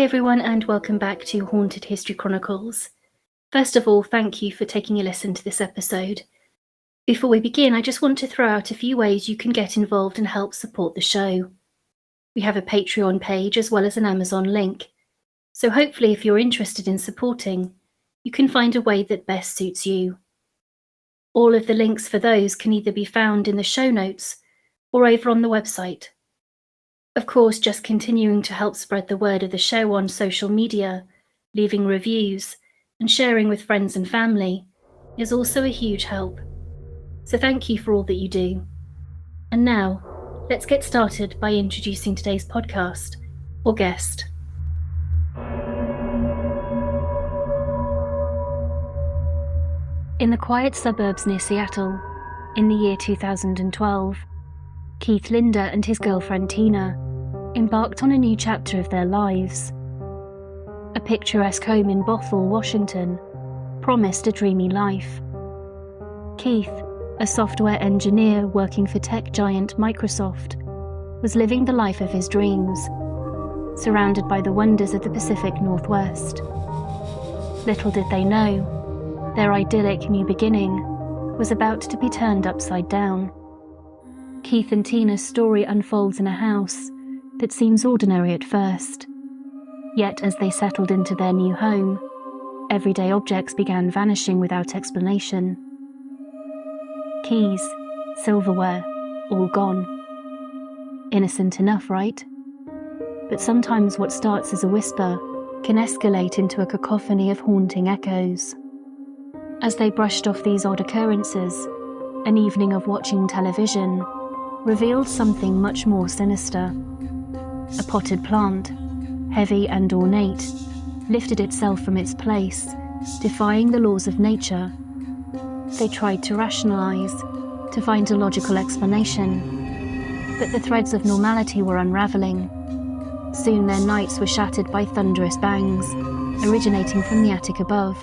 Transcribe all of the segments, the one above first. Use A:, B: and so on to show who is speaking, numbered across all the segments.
A: everyone, and welcome back to Haunted History Chronicles. First of all, thank you for taking a listen to this episode. Before we begin, I just want to throw out a few ways you can get involved and help support the show. We have a Patreon page as well as an Amazon link, so hopefully if you're interested in supporting, you can find a way that best suits you. All of the links for those can either be found in the show notes or over on the website. Of course, just continuing to help spread the word of the show on social media, leaving reviews, and sharing with friends and family is also a huge help. So thank you for all that you do. And now, let's get started by introducing today's podcast, or guest. In the quiet suburbs near Seattle, in the year 2012, Keith Linder and his girlfriend Tina embarked on a new chapter of their lives. A picturesque home in Bothell, Washington, promised a dreamy life. Keith, a software engineer working for tech giant Microsoft, was living the life of his dreams, surrounded by the wonders of the Pacific Northwest. Little did they know, their idyllic new beginning was about to be turned upside down. Keith and Tina's story unfolds in a house that seems ordinary at first. Yet as they settled into their new home, everyday objects began vanishing without explanation. Keys, silverware, all gone. Innocent enough, right? But sometimes what starts as a whisper can escalate into a cacophony of haunting echoes. As they brushed off these odd occurrences, an evening of watching television revealed something much more sinister. A potted plant, heavy and ornate, lifted itself from its place, defying the laws of nature. They tried to rationalize, to find a logical explanation, but the threads of normality were unraveling. Soon their nights were shattered by thunderous bangs, originating from the attic above.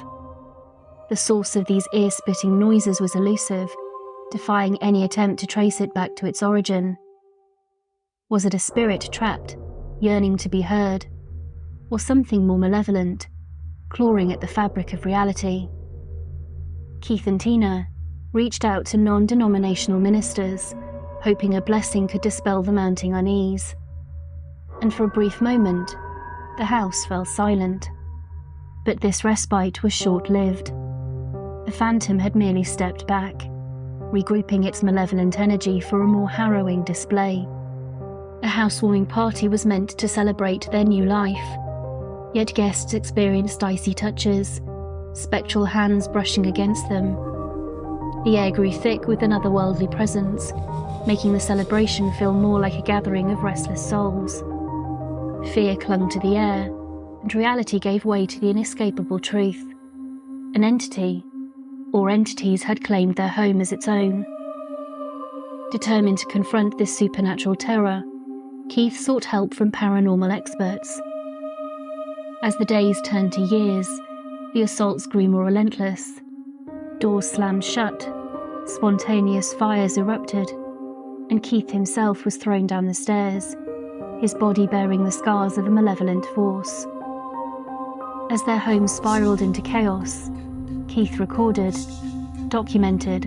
A: The source of these ear-splitting noises was elusive, defying any attempt to trace it back to its origin. Was it a spirit trapped, yearning to be heard, or something more malevolent, clawing at the fabric of reality? Keith and Tina reached out to non-denominational ministers, hoping a blessing could dispel the mounting unease. And for a brief moment, the house fell silent. But this respite was short-lived. The phantom had merely stepped back, regrouping its malevolent energy for a more harrowing display. A housewarming party was meant to celebrate their new life, yet guests experienced icy touches, spectral hands brushing against them. The air grew thick with an otherworldly presence, making the celebration feel more like a gathering of restless souls. Fear clung to the air, and reality gave way to the inescapable truth. An entity, or entities, had claimed their home as its own. Determined to confront this supernatural terror, Keith sought help from paranormal experts. As the days turned to years, the assaults grew more relentless. Doors slammed shut, spontaneous fires erupted, and Keith himself was thrown down the stairs, his body bearing the scars of a malevolent force. As their home spiraled into chaos, Keith recorded, documented,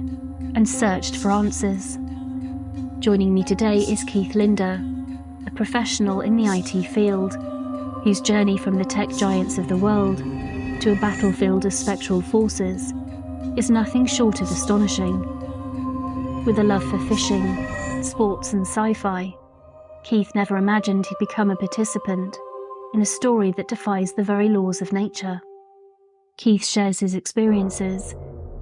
A: and searched for answers. Joining me today is Keith Linder, a professional in the IT field, whose journey from the tech giants of the world to a battlefield of spectral forces is nothing short of astonishing. With a love for fishing, sports and sci-fi, Keith never imagined he'd become a participant in a story that defies the very laws of nature. Keith shares his experiences,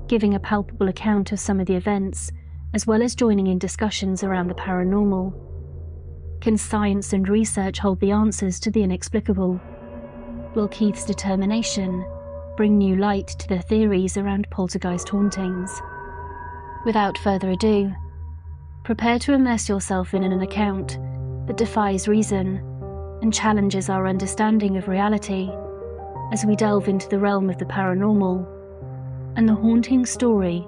A: giving a palpable account of some of the events, as well as joining in discussions around the paranormal. Can science and research hold the answers to the inexplicable? Will Keith's determination bring new light to the theories around poltergeist hauntings? Without further ado, prepare to immerse yourself in an account that defies reason and challenges our understanding of reality as we delve into the realm of the paranormal and the haunting story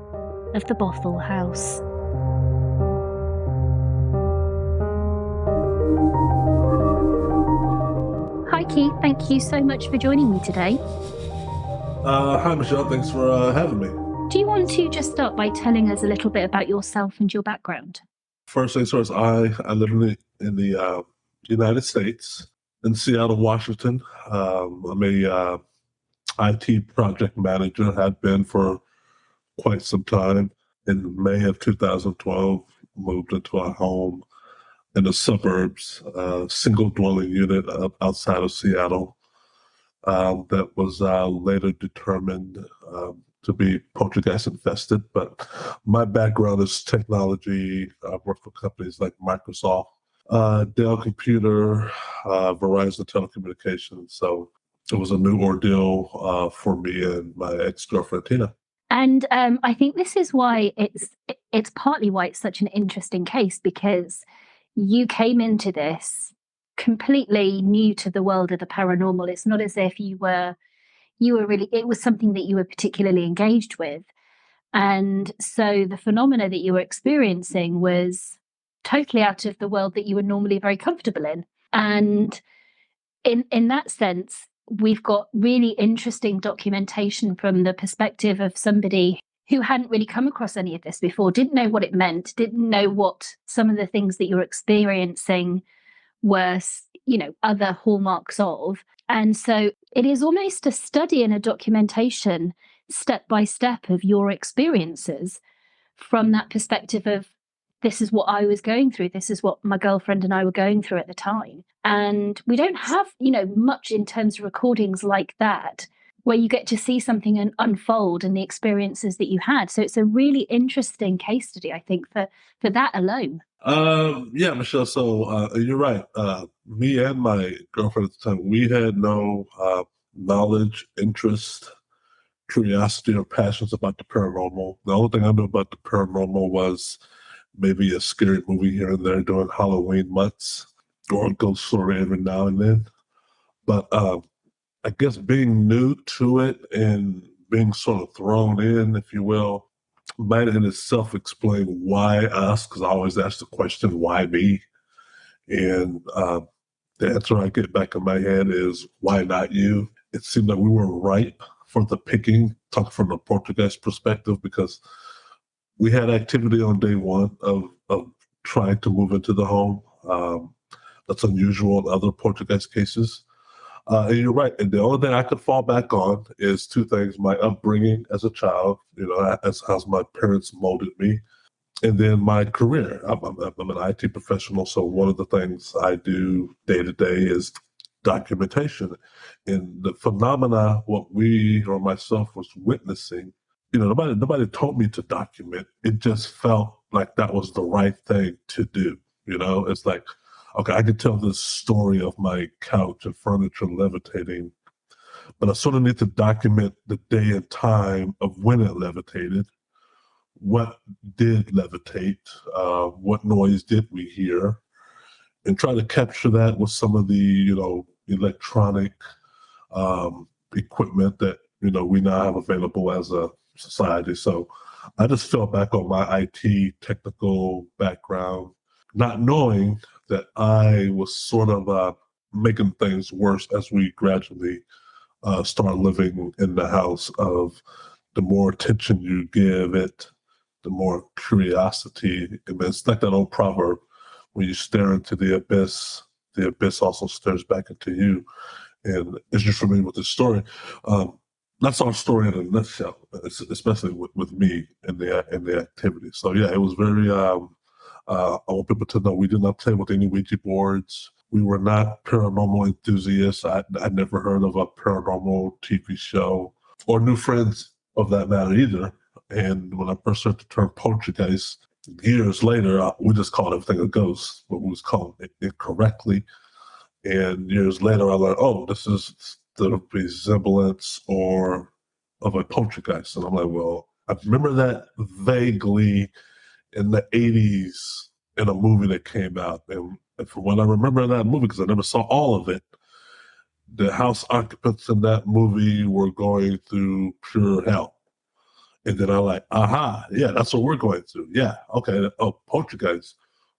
A: of the Bothell House. Keith, thank you so much for joining me today.
B: Hi, Michelle. Thanks for having me.
A: Do you want to just start by telling us a little bit about yourself and your background?
B: First things first, I live in the United States, in Seattle, Washington. I'm a IT project manager, had been for quite some time. In May of 2012, moved into a home in the suburbs, single dwelling unit outside of Seattle. That was later determined to be poltergeist infested. But my background is technology. I've worked for companies like Microsoft, Dell Computer, Verizon Telecommunications. So it was a new ordeal for me and my ex-girlfriend, Tina.
A: And I think this is why it's partly why it's such an interesting case, because you came into this completely new to the world of the paranormal. It's not as if you were really, it was something that you were particularly engaged with. And so the phenomena that you were experiencing was totally out of the world that you were normally very comfortable in. And in that sense, we've got really interesting documentation from the perspective of somebody who hadn't really come across any of this before, didn't know what it meant, didn't know what some of the things that you're experiencing were, other hallmarks of. And so it is almost a study and a documentation step by step of your experiences from that perspective of, this is what I was going through. This is what my girlfriend and I were going through at the time. And we don't have, much in terms of recordings like that, where you get to see something unfold and the experiences that you had. So it's a really interesting case study, I think, for that alone.
B: Yeah, Michelle. So you're right. Me and my girlfriend at the time, we had no knowledge, interest, curiosity, or passions about the paranormal. The only thing I knew about the paranormal was maybe a scary movie here and there during Halloween months, or a ghost story every now and then. But I guess being new to it and being sort of thrown in, if you will, might in itself explain why us, because I always ask the question, why me? And the answer I get back in my head is, why not you? It seemed like we were ripe for the picking, talk from the Poltergeist perspective, because we had activity on day one of trying to move into the home. That's unusual in other Poltergeist cases. And you're right. And the only thing I could fall back on is two things: my upbringing as a child, as how my parents molded me, and then my career. I'm an IT professional, so one of the things I do day to day is documentation. And the phenomena, what we or myself was witnessing, nobody told me to document. It just felt like that was the right thing to do. It's like, okay, I could tell this story of my couch and furniture levitating, but I sort of need to document the day and time of when it levitated. What did levitate? What noise did we hear? And try to capture that with some of the, electronic equipment that, we now have available as a society. So I just fell back on my IT technical background, not knowing that I was sort of making things worse as we gradually start living in the house. Of the more attention you give it, the more curiosity. And it's like that old proverb: when you stare into the abyss also stares back into you. And as you're familiar with this story, that's our story in a nutshell, especially with me and the activity. So yeah, it was very. I want people to know we did not play with any Ouija boards. We were not paranormal enthusiasts. I never heard of a paranormal TV show or knew friends of that matter either. And when I first heard the term poltergeist, years later, we just called everything a ghost, but we was calling it incorrectly. And years later, I learned, oh, this is the resemblance or of a poltergeist. And I'm like, well, I remember that vaguely in the 80s in a movie that came out. And from what I remember in that movie, because I never saw all of it, the house occupants in that movie were going through pure hell. And then I'm like, aha, yeah, that's what we're going through. Yeah, okay. Oh, poltergeist.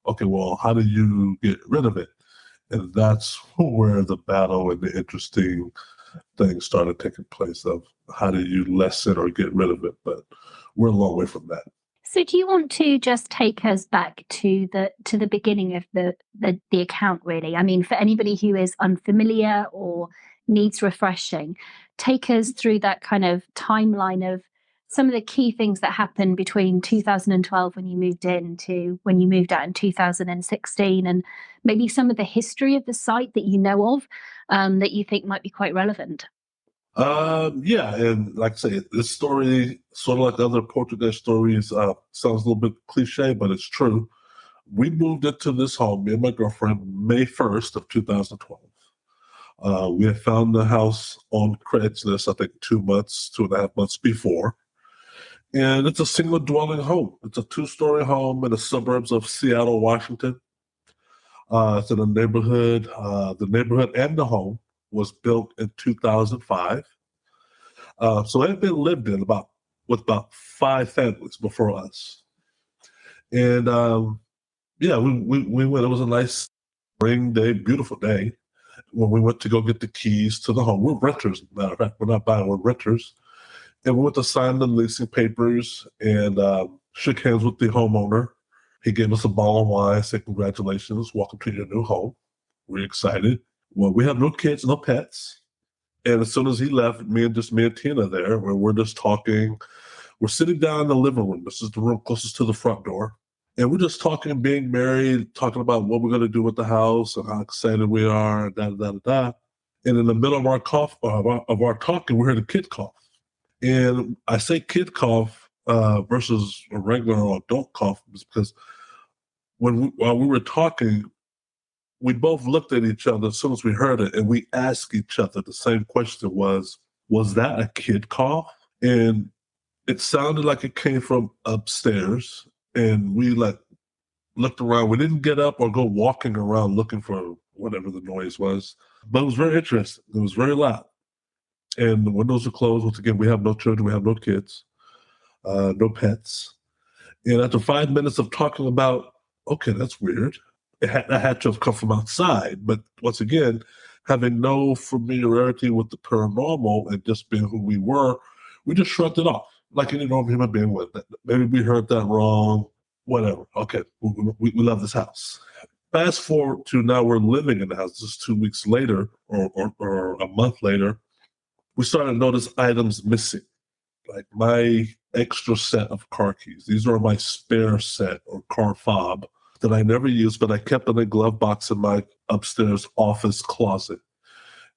B: Okay, well, how do you get rid of it? And that's where the battle and the interesting things started taking place of how do you lessen or get rid of it. But we're a long way from that.
A: So do you want to just take us back to the beginning of the account, really? I mean, for anybody who is unfamiliar or needs refreshing, take us through that kind of timeline of some of the key things that happened between 2012 when you moved in to when you moved out in 2016, and maybe some of the history of the site that you know of that you think might be quite relevant.
B: Yeah, and like I say, this story, sort of like the other Poltergeist stories, sounds a little bit cliche, but it's true. We moved into this home, me and my girlfriend, May 1st of 2012. We had found the house on Craigslist, I think 2.5 months before. And it's a single dwelling home. It's a 2-story home in the suburbs of Seattle, Washington. It's in a neighborhood. The neighborhood and the home was built in 2005. So it had been lived in with about 5 families before us. And yeah, we went. It was a nice spring day, beautiful day when we went to go get the keys to the home. We're renters, matter of fact. We're not buying, we're renters. And we went to sign the leasing papers and shook hands with the homeowner. He gave us a bottle of wine, said, "Congratulations, welcome to your new home." We're excited. Well, we have no kids, no pets. And as soon as he left, me and Tina there, where we're just talking. We're sitting down in the living room. This is the room closest to the front door. And we're just talking, being married, talking about what we're going to do with the house and how excited we are, and da da da da. And in the middle of our talking, we heard a kid cough. And I say kid cough versus a regular or adult cough because while we were talking, we both looked at each other as soon as we heard it, and we asked each other the same question: was that a kid cough? And it sounded like it came from upstairs, and we looked around. We didn't get up or go walking around looking for whatever the noise was, but it was very interesting. It was very loud, and the windows are closed. Once again, we have no children, we have no kids, no pets. And after 5 minutes of talking about, okay, that's weird. I had to have come from outside, but once again, having no familiarity with the paranormal and just being who we were, we just shrugged it off like any normal human being would. Maybe we heard that wrong, whatever. Okay, we love this house. Fast forward to now we're living in the house. Just 2 weeks later or a month later, we started to notice items missing, like my extra set of car keys. These are my spare set or car fob that I never used, but I kept in a glove box in my upstairs office closet.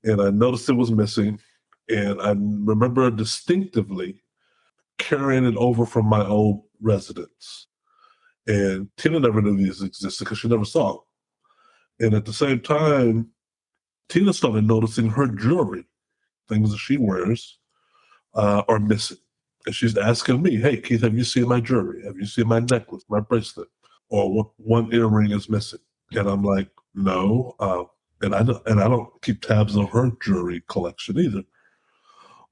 B: And I noticed it was missing. And I remember distinctively carrying it over from my old residence. And Tina never knew these existed because she never saw them. And at the same time, Tina started noticing her jewelry, things that she wears, are missing. And she's asking me, "Hey, Keith, have you seen my jewelry? Have you seen my necklace, my bracelet? Or one earring is missing?" And I'm like, "No." And I don't keep tabs on her jewelry collection either.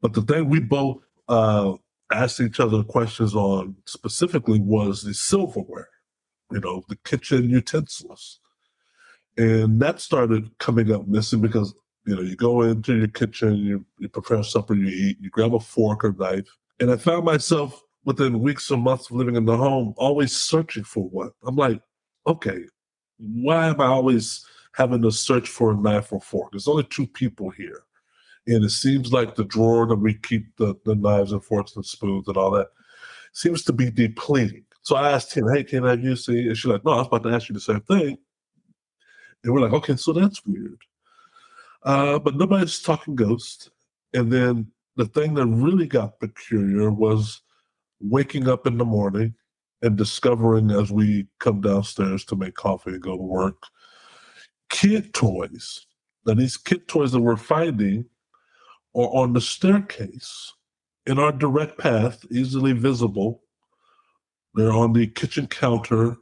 B: But the thing we both asked each other questions on specifically was the silverware, the kitchen utensils. And that started coming up missing because, you go into your kitchen, you prepare supper, you eat, you grab a fork or knife. And I found myself within weeks or months of living in the home always searching for one. I'm like, okay, why am I always having to search for a knife or fork? There's only 2 people here. And it seems like the drawer that we keep the knives and forks and spoons and all that seems to be depleting. So I asked him, "Hey, can I have you see?" And she's like, "No, I was about to ask you the same thing." And we're like, okay, so that's weird. But nobody's talking ghosts. And then the thing that really got peculiar was waking up in the morning and discovering as we come downstairs to make coffee and go to work, kid toys. Now, these kid toys that we're finding are on the staircase in our direct path, easily visible. They're on the kitchen counter,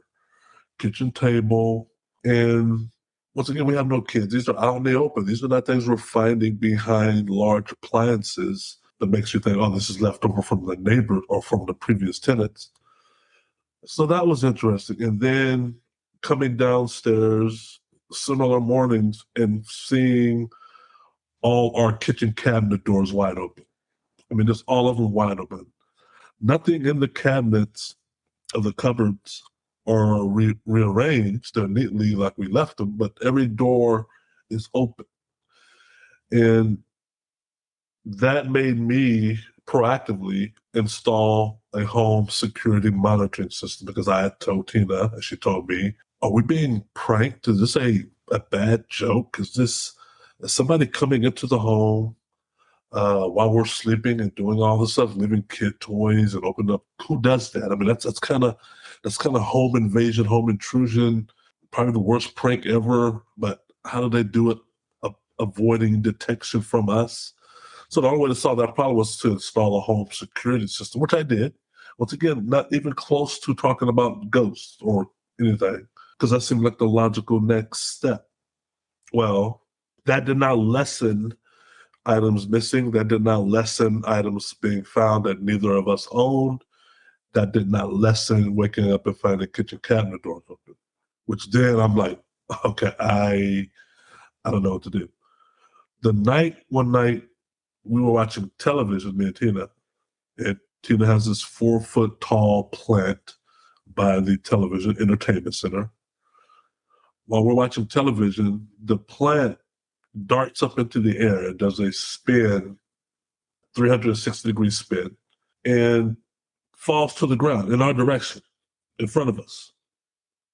B: kitchen table, and once again, we have no kids. These are out in the open. These are not things we're finding behind large appliances that makes you think, oh, this is left over from the neighbor or from the previous tenants. So that was interesting. And then coming downstairs, similar mornings and seeing all our kitchen cabinet doors wide open. I mean, just all of them wide open. Nothing in the cabinets of the cupboards are rearranged. They're neatly like we left them, but every door is open. And that made me proactively install a home security monitoring system because I had told Tina, and she told me, are we being pranked? Is this a bad joke? Is somebody coming into the home while we're sleeping and doing all this stuff, leaving kid toys and opening up? Who does that? I mean, that's kind of home invasion, home intrusion, probably the worst prank ever. But how do they do it, avoiding detection from us? So the only way to solve that problem was to install a home security system, which I did. Once again, not even close to talking about ghosts or anything, because that seemed like the logical next step. Well, that did not lessen items missing. That did not lessen items being found that neither of us owned. That did not lessen waking up and finding kitchen cabinet doors open, which then I'm like, okay, I don't know what to do. One night, we were watching television, me and Tina. And Tina has this 4-foot tall plant by the television entertainment center. While we're watching television, the plant darts up into the air and does a spin, 360-degree spin, and falls to the ground in our direction, in front of us.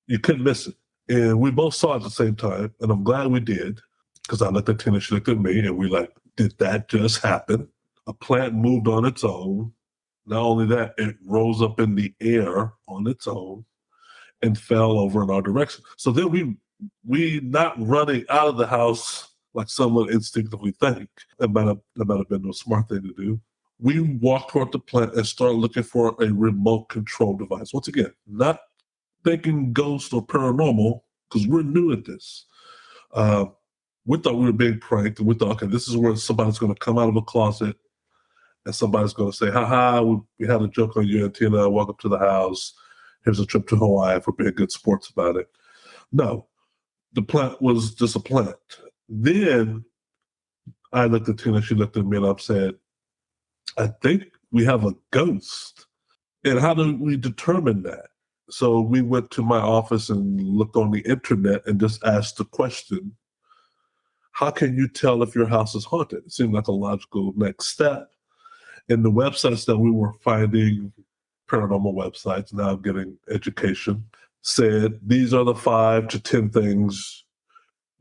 B: You couldn't miss it. And we both saw it at the same time, and I'm glad we did, because I looked at Tina, she looked at me, and we like, did that just happen? A plant moved on its own. Not only that, it rose up in the air on its own and fell over in our direction. So then we not running out of the house like some would instinctively think. That might have been the smart thing to do. We walked toward the plant and started looking for a remote control device. Once again, not thinking ghost or paranormal, because we're new at this. We thought we were being pranked. We thought, okay, this is where somebody's going to come out of a closet and somebody's going to say, haha, we had a joke on you and Tina, welcome to the house. Here's a trip to Hawaii for being good sports about it. No, the plant was just a plant. Then I looked at Tina, she looked at me, and I said, I think we have a ghost. And how do we determine that? So we went to my office and looked on the internet and just asked the question, how can you tell if your house is haunted? It seemed like a logical next step. And the websites that we were finding, paranormal websites, now getting education, said these are the 5 to 10 things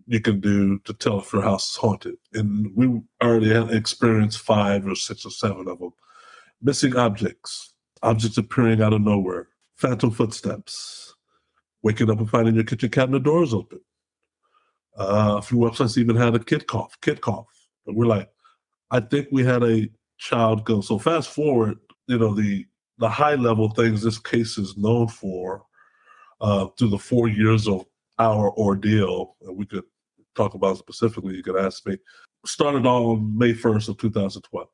B: you can do to tell if your house is haunted. And we already had experienced 5 or 6 or 7 of them. Missing objects appearing out of nowhere, phantom footsteps, waking up and finding your kitchen cabinet doors open. A few websites even had a kid cough. And we're like, I think we had a child ghost. So fast forward, the high level things this case is known for through the 4 years of our ordeal, and we could talk about specifically, you could ask me, started on May 1st of 2012.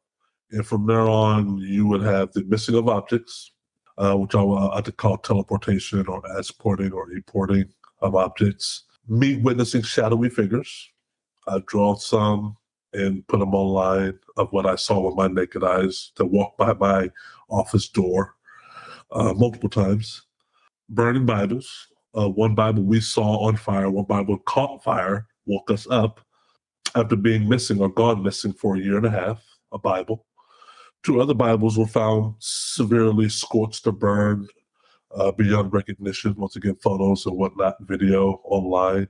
B: And from there on, you would have the missing of objects, which I like to call teleportation or asporting or reporting of objects. Me witnessing shadowy figures. I've drawn some and put them online of what I saw with my naked eyes that walked by my office door multiple times. Burning Bibles. One Bible we saw on fire, one Bible caught fire, woke us up after being missing or gone missing for a year and a half, a Bible. 2 other Bibles were found severely scorched or burned beyond recognition. Once again, photos and whatnot, video online.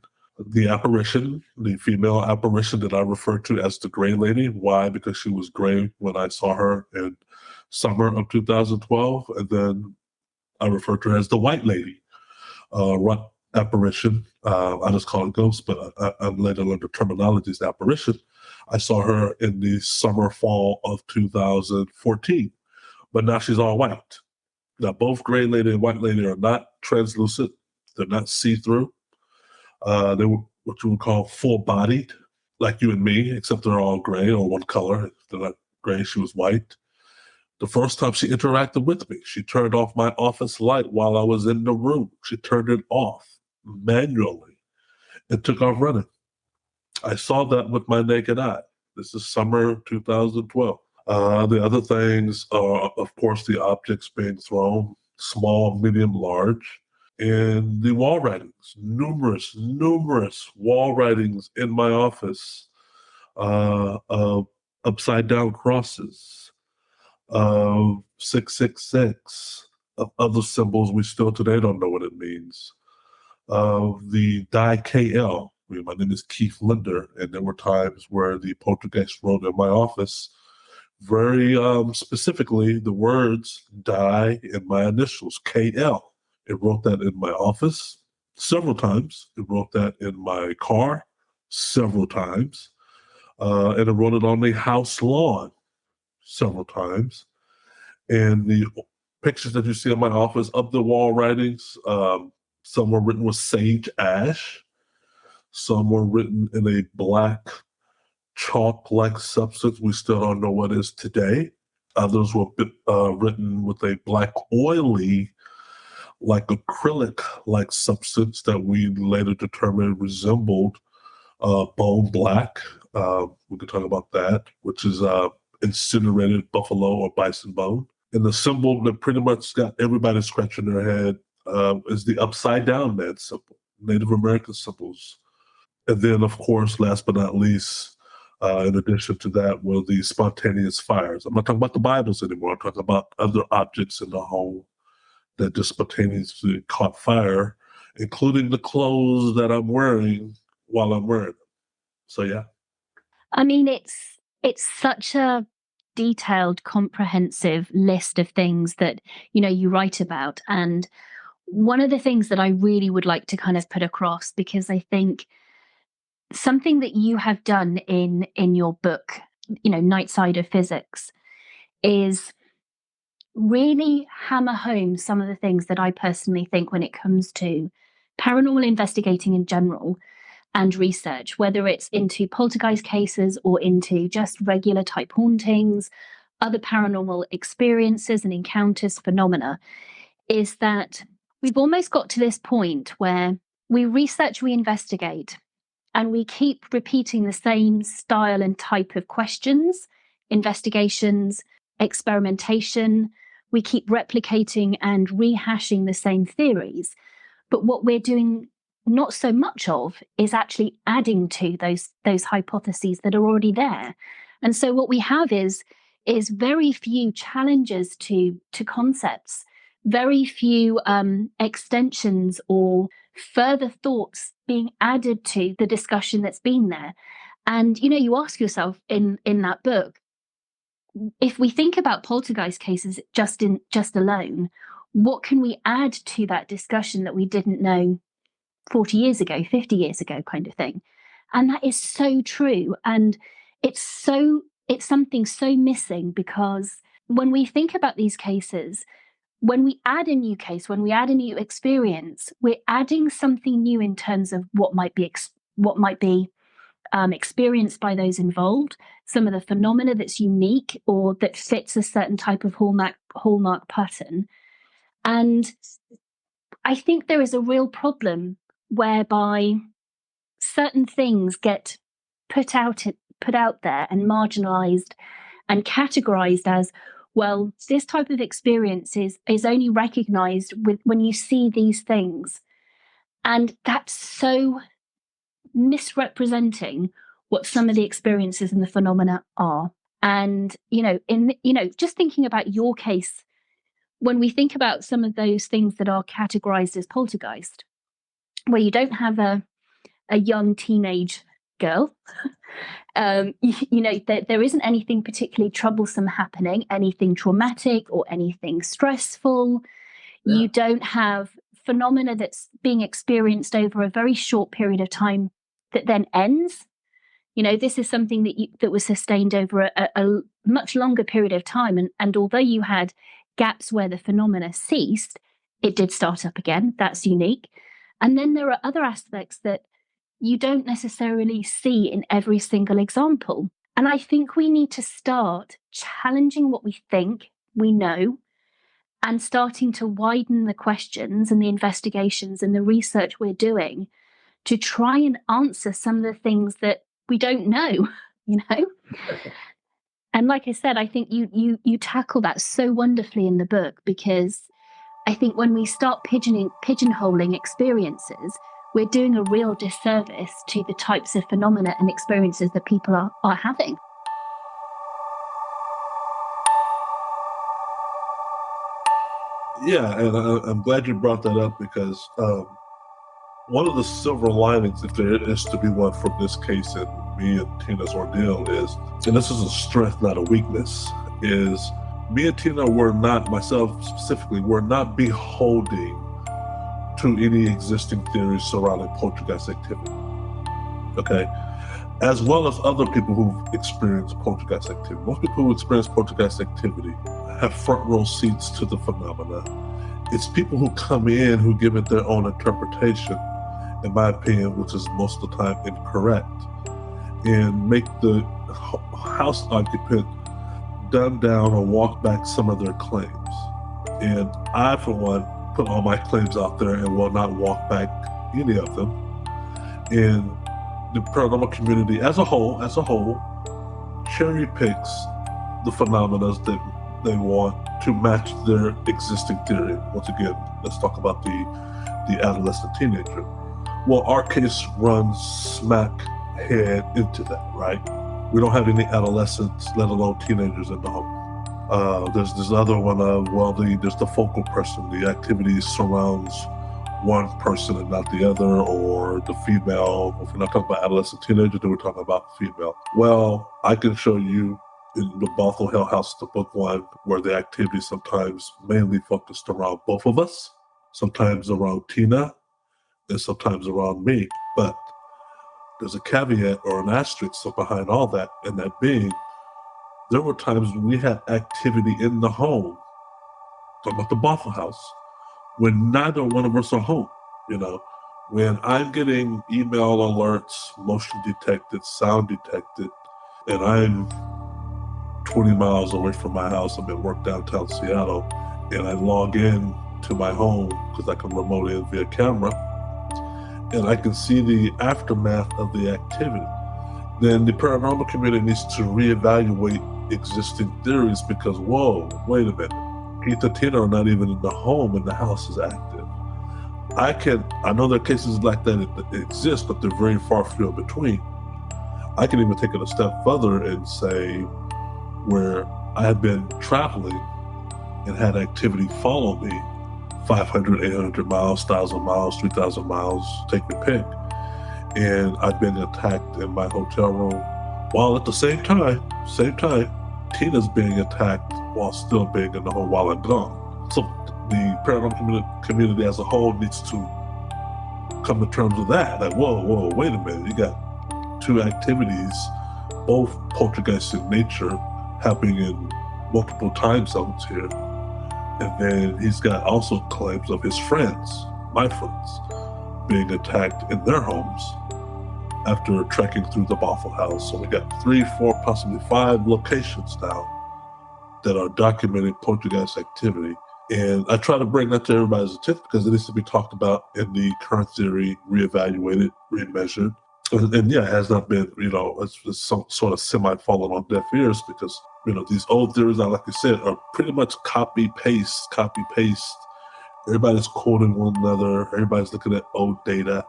B: The apparition, the female apparition that I refer to as the Gray Lady. Why? Because she was gray when I saw her in summer of 2012. And then I refer to her as the White Lady apparition. I just call it ghost, but I later learned the terminology is apparition. I saw her in the summer, fall of 2014, but now she's all white. Now, both Gray Lady and White Lady are not translucent. They're not see-through. They were what you would call full-bodied, like you and me, except they're all gray or one color. If they're not gray, she was white. The first time she interacted with me, she turned off my office light while I was in the room. She turned it off manually and took off running. I saw that with my naked eye. This is summer 2012. The other things are, of course, the objects being thrown, small, medium, large, and the wall writings. Numerous wall writings in my office of upside down crosses, of 666, of other symbols we still today don't know what it means, of the die KL. My name is Keith Linder, and there were times where the poltergeist wrote in my office very specifically the words die in my initials, KL. It wrote that in my office several times. It wrote that in my car several times. And it wrote it on the house lawn several times. And the pictures that you see in my office of the wall writings, some were written with sage ash. Some were written in a black chalk-like substance we still don't know what is today. Others were written with a black oily, like acrylic-like substance that we later determined resembled bone black. We could talk about that, which is incinerated buffalo or bison bone. And the symbol that pretty much got everybody scratching their head is the upside down man symbol, Native American symbols. And then, of course, last but not least, in addition to that, were the spontaneous fires. I'm not talking about the Bibles anymore. I'm talking about other objects in the home that just spontaneously caught fire, including the clothes that I'm wearing while I'm wearing them. So, yeah.
A: I mean, it's such a detailed, comprehensive list of things that, you write about. And one of the things that I really would like to kind of put across, because I think something that you have done in your book, Night Side of Physics, is really hammer home some of the things that I personally think when it comes to paranormal investigating in general and research, whether it's into poltergeist cases or into just regular type hauntings, other paranormal experiences and encounters, phenomena, is that we've almost got to this point where we research, we investigate, and we keep repeating the same style and type of questions, investigations, experimentation. We keep replicating and rehashing the same theories. But what we're doing not so much of is actually adding to those hypotheses that are already there. And so what we have is very few challenges to concepts, very few extensions or further thoughts being added to the discussion that's been there. And you ask yourself in that book, if we think about poltergeist cases just alone, what can we add to that discussion that we didn't know 40 years ago, 50 years ago, kind of thing? And that is so true. And it's something so missing, because when we think about these cases, when we add a new case, when we add a new experience, we're adding something new in terms of what might be experienced by those involved, some of the phenomena that's unique or that fits a certain type of hallmark pattern. And I think there is a real problem whereby certain things get put out there and marginalized and categorized as, well, this type of experience is only recognized when you see these things. And that's so misrepresenting what some of the experiences and the phenomena are. And, just thinking about your case, when we think about some of those things that are categorized as poltergeist, where you don't have a young teenage girl, there isn't anything particularly troublesome happening, anything traumatic or anything stressful. Yeah. You don't have phenomena that's being experienced over a very short period of time that then ends. This is something that was sustained over a much longer period of time. And although you had gaps where the phenomena ceased, it did start up again. That's unique. And then there are other aspects that you don't necessarily see in every single example. And I think we need to start challenging what we think we know and starting to widen the questions and the investigations and the research we're doing to try and answer some of the things that we don't know, you know? And like I said, I think you tackle that so wonderfully in the book, because I think when we start pigeonholing experiences, we're doing a real disservice to the types of phenomena and experiences that people are having.
B: Yeah, and I'm glad you brought that up, because one of the silver linings, if there is to be one from this case and me and Tina's ordeal, is, and this is a strength, not a weakness, is me and Tina were not, myself specifically, were not beholding to any existing theories surrounding poltergeist activity. Okay? As well as other people who've experienced poltergeist activity. Most people who experience poltergeist activity have front row seats to the phenomena. It's people who come in who give it their own interpretation, in my opinion, which is most of the time incorrect, and make the house occupant dumb down or walk back some of their claims. And I, for one, put all my claims out there and will not walk back any of them. And the paranormal community as a whole, cherry picks the phenomena that they want to match their existing theory. Once again, let's talk about the adolescent teenager. Well, our case runs smack head into that, right? We don't have any adolescents, let alone teenagers in the home. There's this other one, there's the focal person. The activity surrounds one person and not the other, or the female. If we're not talking about adolescent teenager, then we're talking about female. Well, I can show you in the Bothell Hell House, the book one, where the activity sometimes mainly focused around both of us, sometimes around Tina, and sometimes around me. But there's a caveat or an asterisk behind all that, and that being, there were times when we had activity in the home, talking about the Bothell House, when neither one of us are home. You know, when I'm getting email alerts, motion detected, sound detected, and I'm 20 miles away from my house, I'm at work downtown Seattle, and I log in to my home because I can remote in via camera, and I can see the aftermath of the activity, then the paranormal community needs to reevaluate existing theories, because, whoa, wait a minute. Keith and Tina are not even in the home and the house is active. I know there are cases like that exist, but they're very far few in between. I can even take it a step further and say, where I had been traveling and had activity follow me 500, 800 miles, 1,000 miles, 3,000 miles, take your pick. And I've been attacked in my hotel room, while at the same time, Tina's being attacked while still being in the home while I'm gone. So the paranormal community as a whole needs to come to terms with that. Like, whoa, wait a minute. You got two activities, both poltergeist in nature, happening in multiple time zones here. And then he's got also claims of his friends, my friends, being attacked in their homes after trekking through the Bothell House. So we got 3, 4, possibly 5 locations now that are documenting poltergeist activity. And I try to bring that to everybody's attention because it needs to be talked about in the current theory, reevaluated, remeasured. And yeah, it has not been, it's some sort of semi-fallen on deaf ears, because, these old theories, like you said, are pretty much copy paste. Everybody's quoting one another. Everybody's looking at old data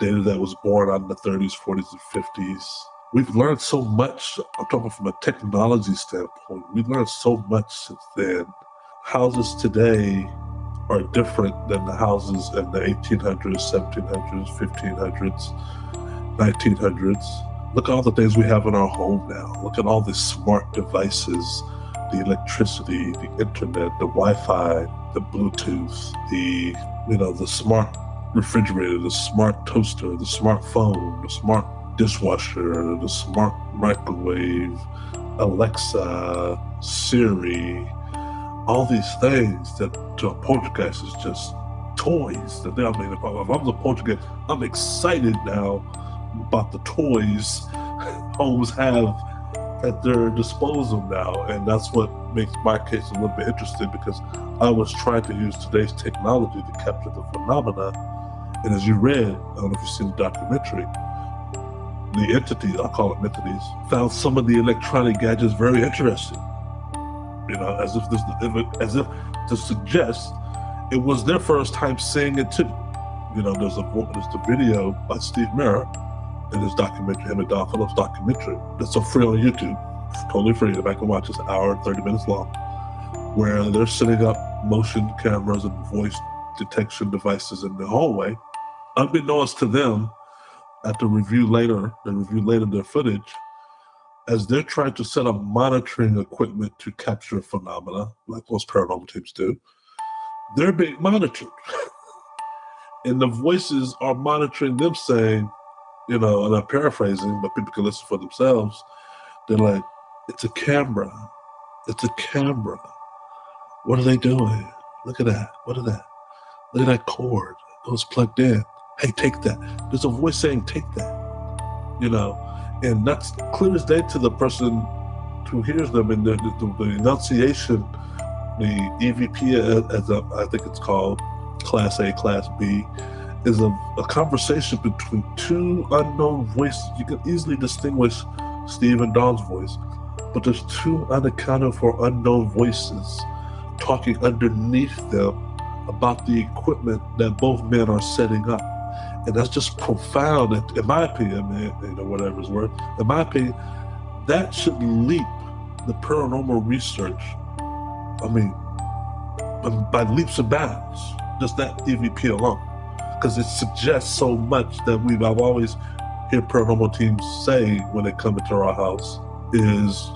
B: that was born out in the 30s, 40s, and 50s. We've learned so much. I'm talking from a technology standpoint. We've learned so much since then. Houses today are different than the houses in the 1800s, 1700s, 1500s, 1900s. Look at all the things we have in our home now. Look at all the smart devices, the electricity, the internet, the Wi-Fi, the Bluetooth, the smart refrigerator, the smart toaster, the smart phone, the smart dishwasher, the smart microwave, Alexa, Siri, all these things that to a poltergeist is just toys. If I'm the poltergeist, I'm excited now about the toys homes have at their disposal now, and that's what makes my case a little bit interesting, because I was trying to use today's technology to capture the phenomena, And as you read, I don't know if you've seen the documentary, the entities, I'll call them entities, found some of the electronic gadgets very interesting. As if to suggest it was their first time seeing it too. There's the video by Steve Merritt in his documentary, him and Don Phillips documentary, that's free on YouTube, totally free. If I can watch, it's an hour and 30 minutes long, where they're setting up motion cameras and voice detection devices in the hallway. Unbeknownst to them, they reviewed later their footage, as they're trying to set up monitoring equipment to capture phenomena, like most paranormal teams do. They're being monitored. And the voices are monitoring them saying, and I'm paraphrasing, but people can listen for themselves. They're like, it's a camera. It's a camera. What are they doing? Look at that. What is that? Look at that cord. It was plugged in. Hey, take that. There's a voice saying, take that. And that's clear as day to the person who hears them. And the enunciation, the EVP, as I think it's called, Class A, Class B, is a conversation between two unknown voices. You can easily distinguish Steve and Don's voice, but there's two unaccounted for unknown voices talking underneath them about the equipment that both men are setting up. And that's just profound, in my opinion, whatever it's worth. In my opinion, that should leap the paranormal research, by leaps and bounds, just that EVP alone. Because it suggests so much that I've always heard paranormal teams say when they come into our house is,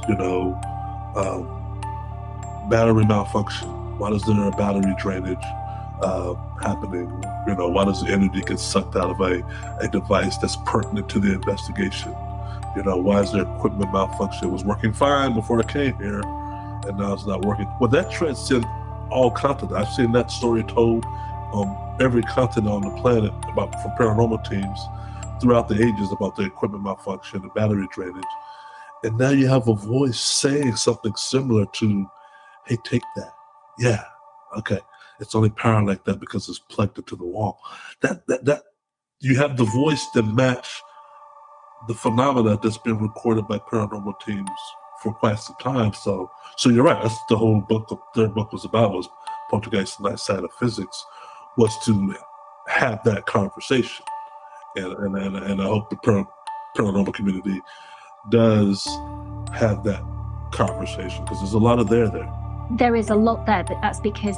B: battery malfunction. Why is there a battery drainage happening? Why does the energy get sucked out of a device that's pertinent to the investigation? Why is their equipment malfunction? It was working fine before it came here, and now it's not working. Well, that transcends all continents. I've seen that story told on every continent on the planet from paranormal teams throughout the ages about the equipment malfunction, the battery drainage. And now you have a voice saying something similar to, hey, take that. Yeah, okay. It's only power like that because it's plugged into the wall. That you have the voice that match the phenomena that's been recorded by paranormal teams for quite some time. So you're right. That's the whole book. The third book was about, was Poltergeist, the Night Side of Physics, was to have that conversation. And I hope the paranormal community does have that conversation, because there's a lot of there.
A: There is a lot there, but that's because,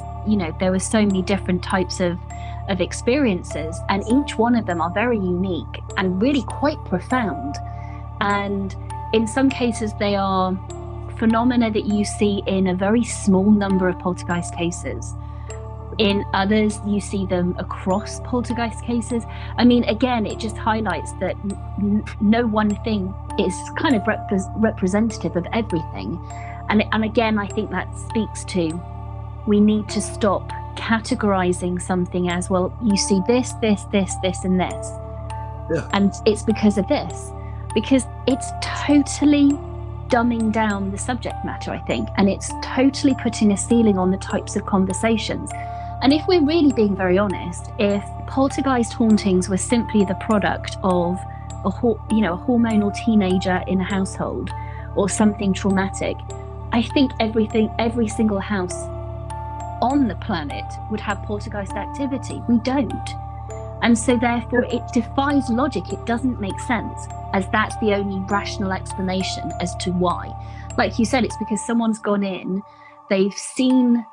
A: there were so many different types of experiences, and each one of them are very unique and really quite profound. And in some cases, they are phenomena that you see in a very small number of poltergeist cases. In others, you see them across poltergeist cases. Again, it just highlights that no one thing is kind of representative of everything. And again, I think that speaks to, we need to stop categorizing something as, well, you see this, and this.
B: Yeah.
A: And it's because of this. Because it's totally dumbing down the subject matter, I think. And it's totally putting a ceiling on the types of conversations. And if we're really being very honest, if poltergeist hauntings were simply the product of a hormonal teenager in a household or something traumatic, I think every single house on the planet would have poltergeist activity. We don't. And so therefore it defies logic. It doesn't make sense, as that's the only rational explanation as to why. Like you said, it's because someone's gone in, they've seen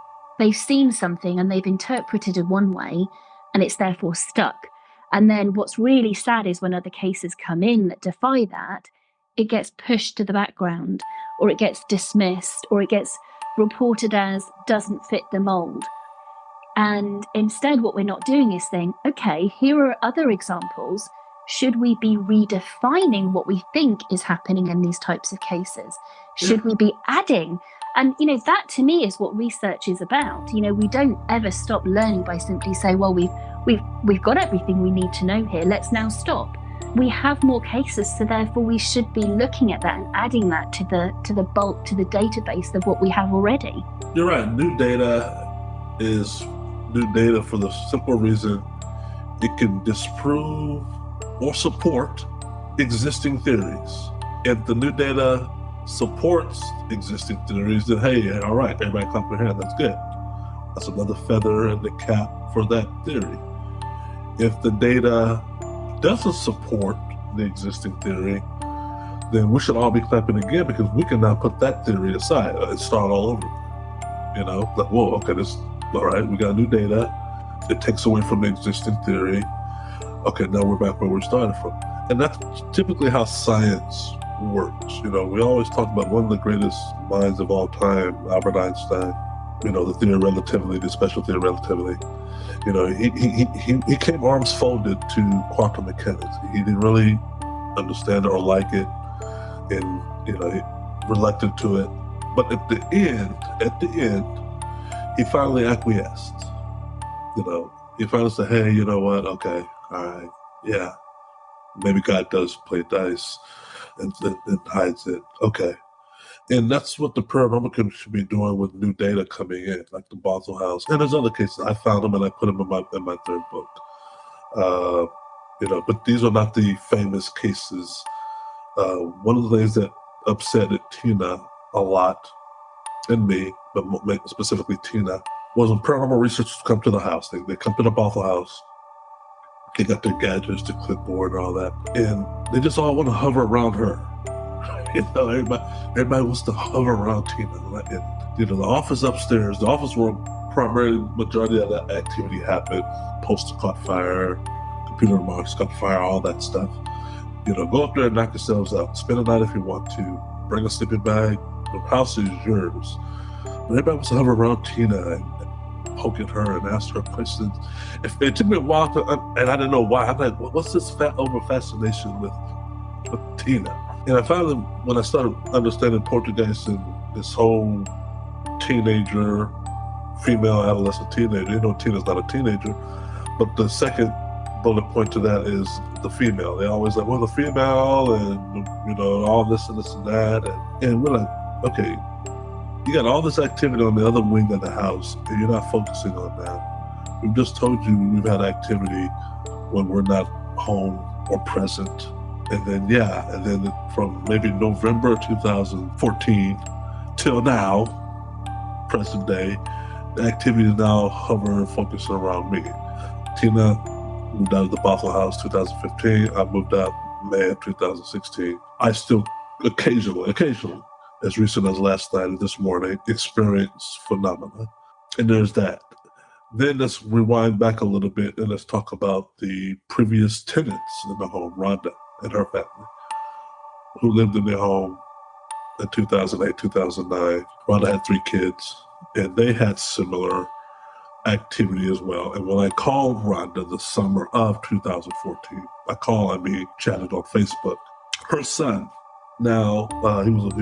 A: something and they've interpreted it one way, and it's therefore stuck. And then what's really sad is when other cases come in that defy that, it gets pushed to the background, or it gets dismissed, or it gets reported as doesn't fit the mold. And instead, what we're not doing is saying, okay, here are other examples. Should we be redefining what we think is happening in these types of cases? Should we be adding? And, that to me is what research is about. We don't ever stop learning by simply saying, well, we've got everything we need to know here. Let's now stop. We have more cases, so therefore we should be looking at that and adding that to the bulk, to the database of what we have already.
B: You're right. New data is new data for the simple reason It can disprove or support existing theories. If the new data supports existing theories, then hey, all right, everybody clap their hands, that's good. That's another feather in the cap for that theory. If the data doesn't support the existing theory, then we should all be clapping again, because we can now put that theory aside and start all over. You know, like, whoa, okay, this, all right, we got new data. It takes away from the existing theory. Okay, now we're back where we started from. And that's typically how science works. You know, we always talk about one of the greatest minds of all time, Albert Einstein, you know, the theory of relativity, the special theory of relativity. You know, he came arms folded to quantum mechanics. He didn't really understand it or like it, and, you know, he reluctant to it. But at the end, he finally acquiesced. You know, he finally said, hey, you know what? Okay, all right, yeah, maybe God does play dice and hides it. Okay. And that's what the paranormal community should be doing with new data coming in, like the Bothell House. And there's other cases. I found them and I put them in my third book. You know, but these are not the famous cases. One of the things that upset Tina a lot, and me, but specifically Tina, was when paranormal researchers come to the house. They come to the Bothell House. They got their gadgets, the clipboard, and all that, and they just all want to hover around her. You know, everybody wants to hover around Tina. And, you know, the office upstairs, the office where primarily majority of that activity happened. Poster caught fire, computer remarks caught fire, all that stuff. You know, go up there and knock yourselves out. Spend a night if you want to. Bring a sleeping bag. The house is yours. But everybody wants to hover around Tina and poke at her and ask her questions. It took me a while to, and I didn't know why. I'm like, what's this over fascination with Tina? And I found that when I started understanding Poltergeist and this whole teenager, female adolescent teenager, you know, Tina's not a teenager, but the second bullet point to that is the female. They always like, well, the female, and, you know, all this and this and that. And we're like, okay, you got all this activity on the other wing of the house, and you're not focusing on that. We've just told you we've had activity when we're not home or present. And then from maybe November 2014 till now, present day, the activity is now hovering, focusing around me. Tina moved out of the Bothell House 2015. I moved out May of 2016. I still occasionally, as recent as last night and this morning, experience phenomena. And there's that. Then let's rewind back a little bit and let's talk about the previous tenants in the home, Rhonda and her family, who lived in their home in 2008, 2009. Rhonda had 3 kids, and they had similar activity as well. And when I called Rhonda the summer of 2014, I mean chatted on Facebook, her son, now he was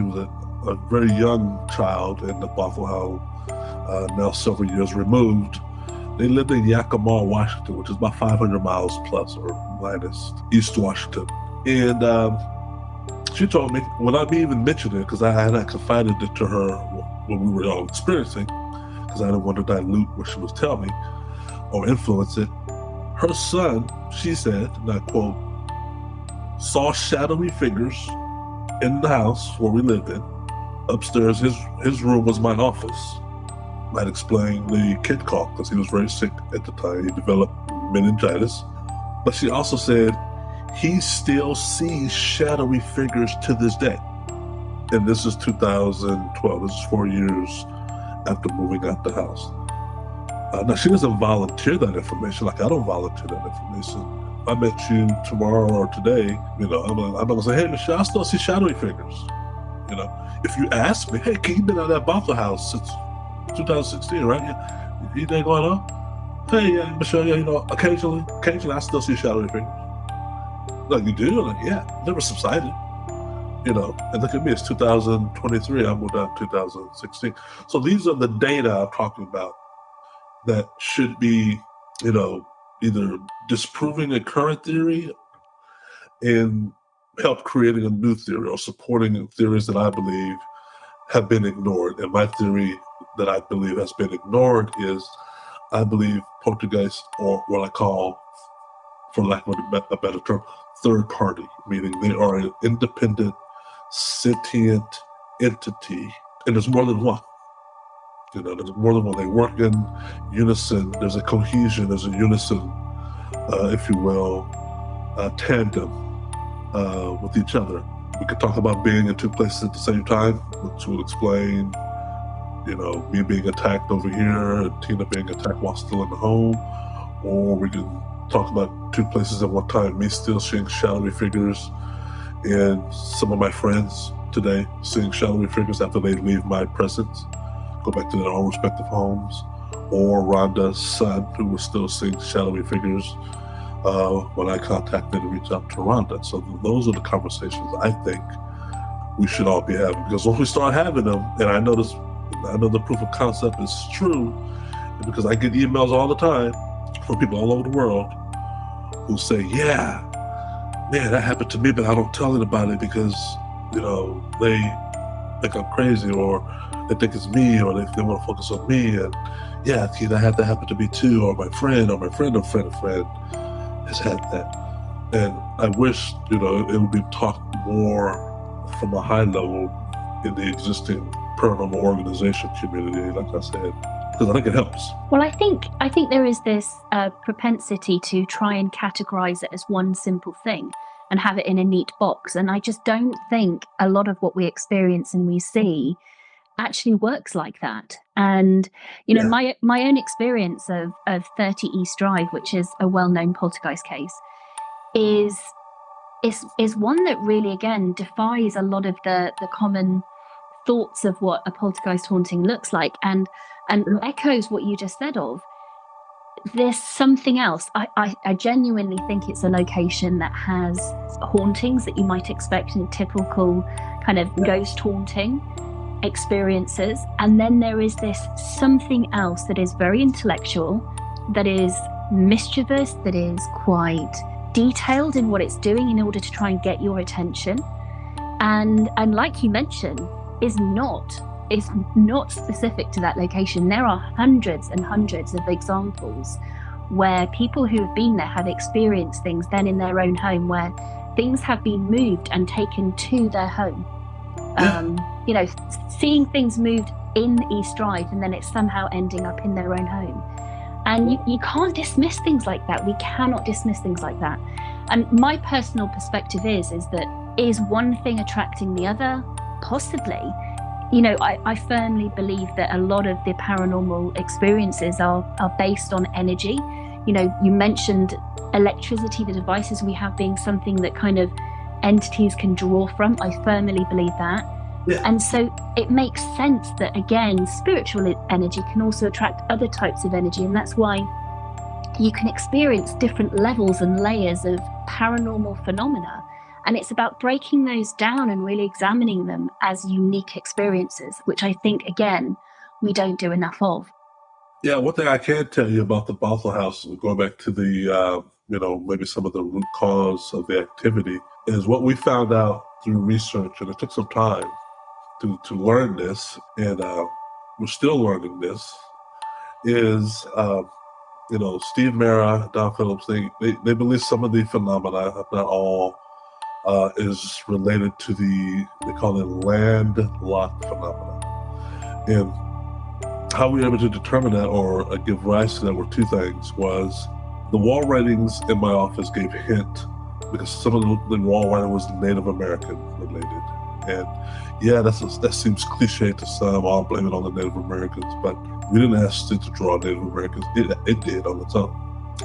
B: a very young child in the Bothell House, now several years removed. They lived in Yakima, Washington, which is about 500 miles plus or minus East Washington. And she told me, without me even mentioning it, because I had confided it to her when we were all experiencing, because I didn't want to dilute what she was telling me or influence it. Her son, she said, and I quote, saw shadowy figures in the house where we lived in. Upstairs, his room was my office. Might explain the kid cough, because he was very sick at the time. He developed meningitis. But she also said he still sees shadowy figures to this day. And this is 2012. This is 4 years after moving out the house. Now, she doesn't volunteer that information. Like, I don't volunteer that information. If I met you tomorrow or today, you know, I'm not going to say, hey, Michelle, I still see shadowy figures. You know, if you ask me, hey, can you been out of that Bothell House since 2016, right? Yeah. Anything going on? Hey, yeah, Michelle, yeah, you know, occasionally I still see shadowy figures. Like, you do? Like, yeah, never subsided. You know, and look at me, it's 2023. I moved out in 2016. So these are the data I'm talking about that should be, you know, either disproving a current theory and help creating a new theory, or supporting theories that I believe have been ignored. And my theory that I believe has been ignored is, I believe poltergeist, or what I call for lack of a better term, third party, meaning they are an independent, sentient entity, and there's more than one. There's more than one. They work in unison. There's a cohesion. There's a unison, if you will, tandem with each other. We could talk about being in two places at the same time, which would explain, me being attacked over here and Tina being attacked while still in the home. Or we can talk about two places at one time, me still seeing shadowy figures and some of my friends today seeing shadowy figures after they leave my presence, go back to their own respective homes, or Rhonda's son, who was still seeing shadowy figures when I contacted and reached out to Rhonda. So those are the conversations I think we should all be having, because once we start having them, and I know the proof of concept is true, because I get emails all the time from people all over the world who say, yeah, man, that happened to me, but I don't tell anybody because, they think I'm crazy, or they think it's me, or they want to focus on me. And yeah, Keith, I had that happen to me too, or my friend has had that. And I wish, it would be talked more from a high level in the existing paranormal organization community, like I said, because I think it helps.
A: Well, I think there is this propensity to try and categorize it as one simple thing and have it in a neat box. And I just don't think a lot of what we experience and we see actually works like that. And, my own experience of 30 East Drive, which is a well-known poltergeist case, is one that really, again, defies a lot of the common thoughts of what a poltergeist haunting looks like, and echoes what you just said of. There's something else. I genuinely think it's a location that has hauntings that you might expect in typical kind of ghost haunting experiences. And then there is this something else that is very intellectual, that is mischievous, that is quite detailed in what it's doing in order to try and get your attention. And like you mentioned, is not specific to that location. There are hundreds and hundreds of examples where people who have been there have experienced things then in their own home, where things have been moved and taken to their home. Seeing things moved in East Drive and then it's somehow ending up in their own home. And you can't dismiss things like that. We cannot dismiss things like that. And my personal perspective is that is one thing attracting the other? Possibly. I firmly believe that a lot of the paranormal experiences are based on energy. You mentioned electricity, the devices we have being something that kind of entities can draw from. I firmly believe that. Yeah. And so it makes sense that, again, spiritual energy can also attract other types of energy. And that's why you can experience different levels and layers of paranormal phenomena. And it's about breaking those down and really examining them as unique experiences, which I think, again, we don't do enough of.
B: Yeah, one thing I can tell you about the Bothell House, going back to the, maybe some of the root cause of the activity, is what we found out through research, and it took some time to learn this, and we're still learning this, is, Steve Mera, Don Phillips, they believe some of the phenomena, if not all, is related to they call it landlocked phenomena. And how we were able to determine that or give rise to that were two things. Was the wall writings in my office gave hint, because some of the wall writing was Native American related. And yeah, that seems cliche to some, I'll blame it on the Native Americans, but we didn't ask it to draw Native Americans, it did on its own.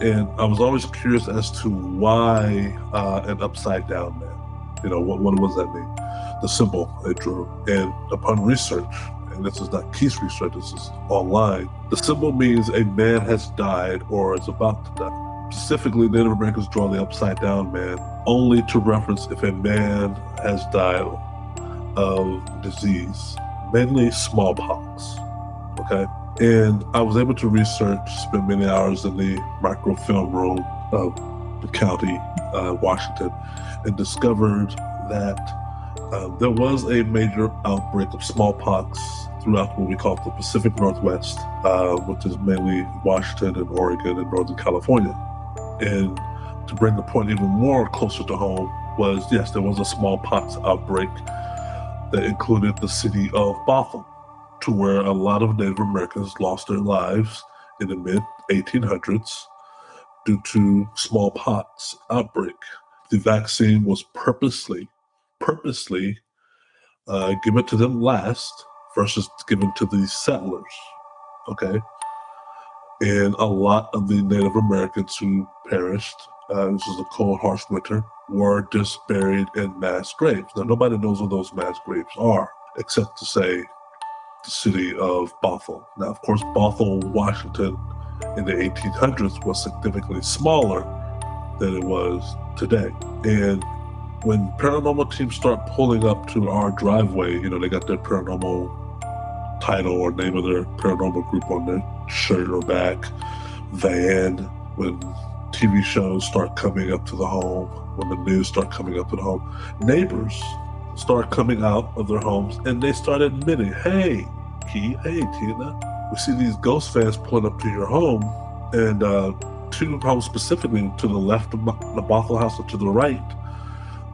B: And I was always curious as to why an upside down man. What does that mean? The symbol it drew. And upon research, and this is not Keith's research, this is online, the symbol means a man has died or is about to die. Specifically, Native Americans draw the upside down man only to reference if a man has died of disease, mainly smallpox. Okay? And I was able to research, spend many hours in the microfilm room of the county, Washington, and discovered that there was a major outbreak of smallpox throughout what we call the Pacific Northwest, which is mainly Washington and Oregon and Northern California. And to bring the point even more closer to home was, yes, there was a smallpox outbreak that included the city of Bothell, to where a lot of Native Americans lost their lives in the mid-1800s due to smallpox outbreak. The vaccine was purposely given to them last versus given to the settlers, okay? And a lot of the Native Americans who perished, this is a cold, harsh winter, were just buried in mass graves. Now, nobody knows what those mass graves are, except to say the city of Bothell. Now, of course, Bothell, Washington in the 1800s was significantly smaller than it was today. And when paranormal teams start pulling up to our driveway, they got their paranormal title or name of their paranormal group on their shirt or back, van. When TV shows start coming up to the home, when the news start coming up to the home, neighbors start coming out of their homes and they start admitting, hey, Keith, hey, Tina, we see these ghost fans pulling up to your home, and two homes specifically to the left of the Bothell house and to the right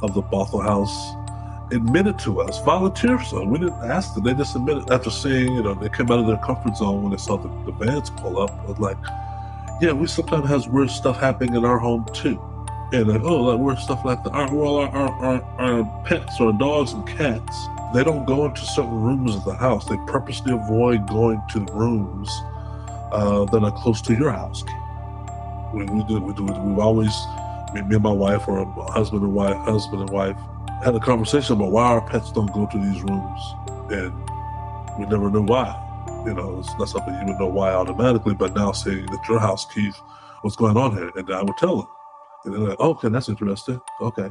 B: of the Bothell house admitted to us, volunteered. So we didn't ask them, they just admitted after seeing, they came out of their comfort zone when they saw the vans pull up. It was like, yeah, we sometimes has weird stuff happening in our home too. And like, oh, like weird stuff like that. Our pets or dogs and cats, they don't go into certain rooms of the house. They purposely avoid going to rooms that are close to your house. We've always, me and my wife, or husband and wife, had a conversation about why our pets don't go to these rooms, and we never knew why. It's not something you would know why automatically, but now seeing at your house, Keith, what's going on here? And I would tell them. And they're like, okay, that's interesting. Okay.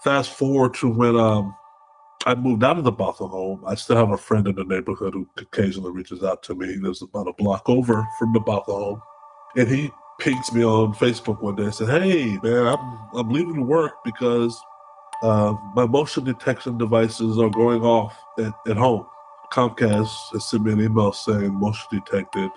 B: Fast forward to when I moved out of the Bothell home. I still have a friend in the neighborhood who occasionally reaches out to me. He lives about a block over from the Bothell home. And he pings me on Facebook one day and said, hey, man, I'm leaving work because my motion detection devices are going off at home. Comcast has sent me an email saying motion detected.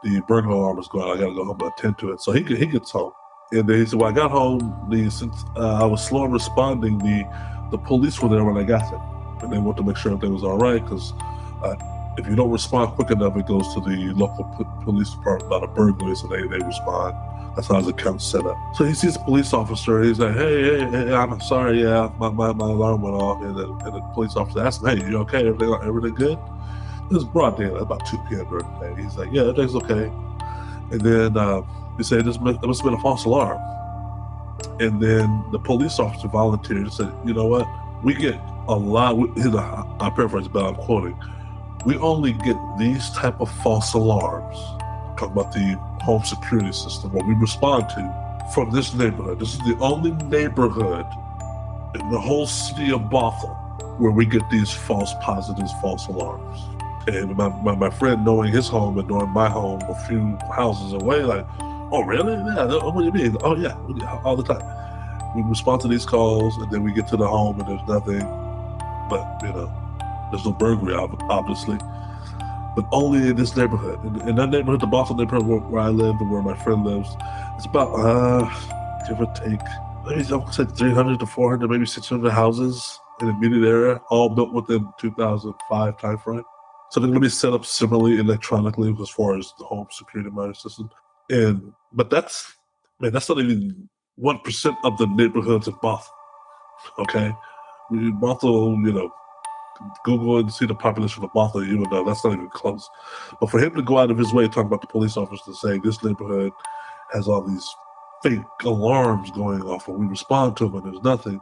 B: The burglar alarm is going. I got to go home and attend to it. So he gets home. And then he said, well, I got home. Since I was slow in responding, the police were there when I got there. And they wanted to make sure everything was all right, because if you don't respond quick enough, it goes to the local police department about a burglary, so they respond. That's how his account's set up. So he sees a police officer, and he's like, hey, I'm sorry, yeah, my alarm went off. And the police officer asked him, hey, you okay? Everything good? It was broad daylight, about 2 p.m. during the day. He's like, yeah, everything's okay. And then he said, there must have been a false alarm. And then the police officer volunteered and said, you know what? We get a lot, I paraphrase, but I'm quoting, we only get these type of false alarms, talking about the home security system, what we respond to, from this neighborhood. This is the only neighborhood in the whole city of Bothell where we get these false positives, false alarms. And my friend, knowing his home and knowing my home a few houses away, like, oh, really? Yeah, what do you mean? Oh, yeah, all the time. We respond to these calls, and then we get to the home, and there's nothing. But, there's no burglary, obviously. But only in this neighborhood. In that neighborhood, the Bothell neighborhood where I live and where my friend lives, it's about, give or take, maybe I would say 300 to 400, maybe 600 houses in the immediate area, all built within 2005 timeframe. So they're going to be set up similarly electronically as far as the home security monitoring system. But that's not even 1% of the neighborhoods of Bothell. Okay? Bothell, Google and see the population of Bothell, you would know that's not even close. But for him to go out of his way talking about the police officer saying this neighborhood has all these fake alarms going off and we respond to them and there's nothing.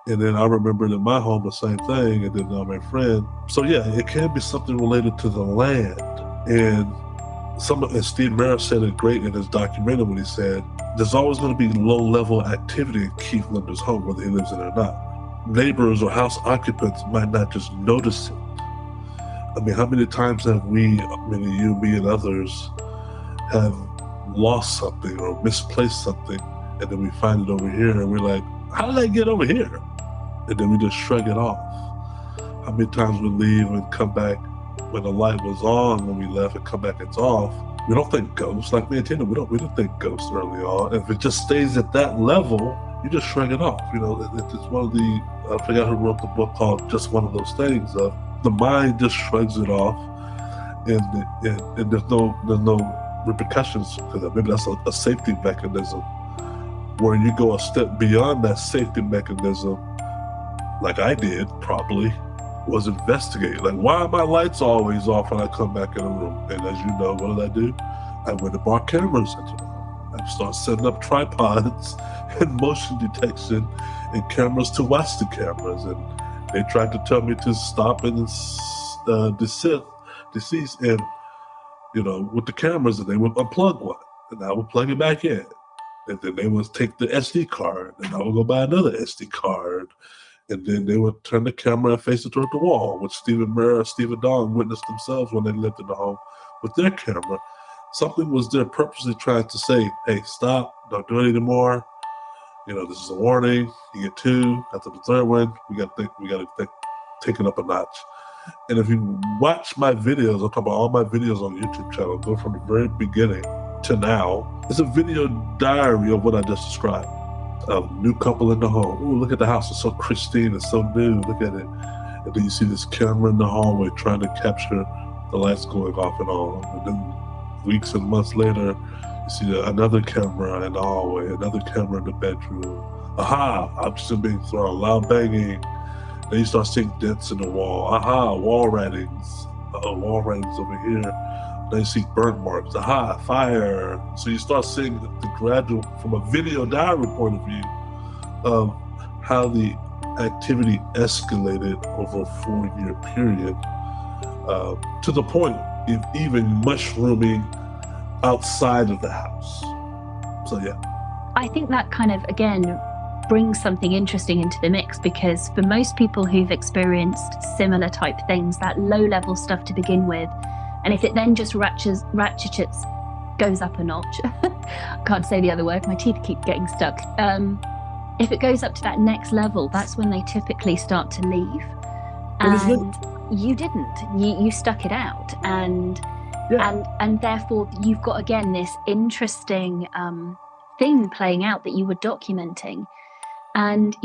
B: And then I remembered in my home the same thing, and then my friend. So yeah, it can be something related to the land. And Steve Merritt said it great in his documentary when he said, there's always going to be low-level activity in Keith Linder's home, whether he lives in it or not. Neighbors or house occupants might not just notice it. I mean, how many times have we, you, me, and others, have lost something or misplaced something, and then we find it over here, and we're like, how did I get over here? And then we just shrug it off. How many times we leave and come back when the light was on when we left and come back it's off, We don't think ghosts. Like me and Tina, we don't think ghosts early on. If it just stays at that level, you just shrug it off. It's one of the, I forgot who wrote the book called Just One of Those Things of the mind just shrugs it off, and there's no repercussions to that. Maybe that's a safety mechanism where you go a step beyond that safety mechanism, like I did probably, was investigate. Like, why are my lights always off when I come back in the room? And as you know, what did I do? I went and brought cameras into the home. I started setting up tripods and motion detection and cameras to watch the cameras. And they tried to tell me to stop and decease, and with the cameras, and they would unplug one, and I would plug it back in, and then they would take the SD card, and I would go buy another SD card. And then they would turn the camera and face it toward the wall, which Stephen Mirror and Stephen Dong witnessed themselves when they lived in the home with their camera. Something was there purposely trying to say, hey, stop, don't do it anymore. This is a warning. You get two. After the third one, we got to take it up a notch. And if you watch my videos, I'll talk about all my videos on the YouTube channel, go from the very beginning to now. It's a video diary of what I just described. A new couple in the home. Oh, look at the house. It's so pristine. It's so new. Look at it. And then you see this camera in the hallway trying to capture the lights going off and on. And then weeks and months later, you see another camera in the hallway, another camera in the bedroom. Aha, objects being thrown, loud banging. Then you start seeing dents in the wall. Aha, wall writings. Wall writings over here. Then you see burnt marks. Aha, fire. So you start seeing the gradual, from a video diary point of view, of how the activity escalated over a 4-year period, to the point of even mushrooming outside of the house. So yeah.
A: I think that kind of, again, brings something interesting into the mix, because for most people who've experienced similar type things, that low-level stuff to begin with, and if it then just ratchets, goes up a notch. Can't say the other word, my teeth keep getting stuck. If it goes up to that next level, that's when they typically start to leave. And you didn't. You stuck it out. And therefore you've got, again, this interesting thing playing out that you were documenting. And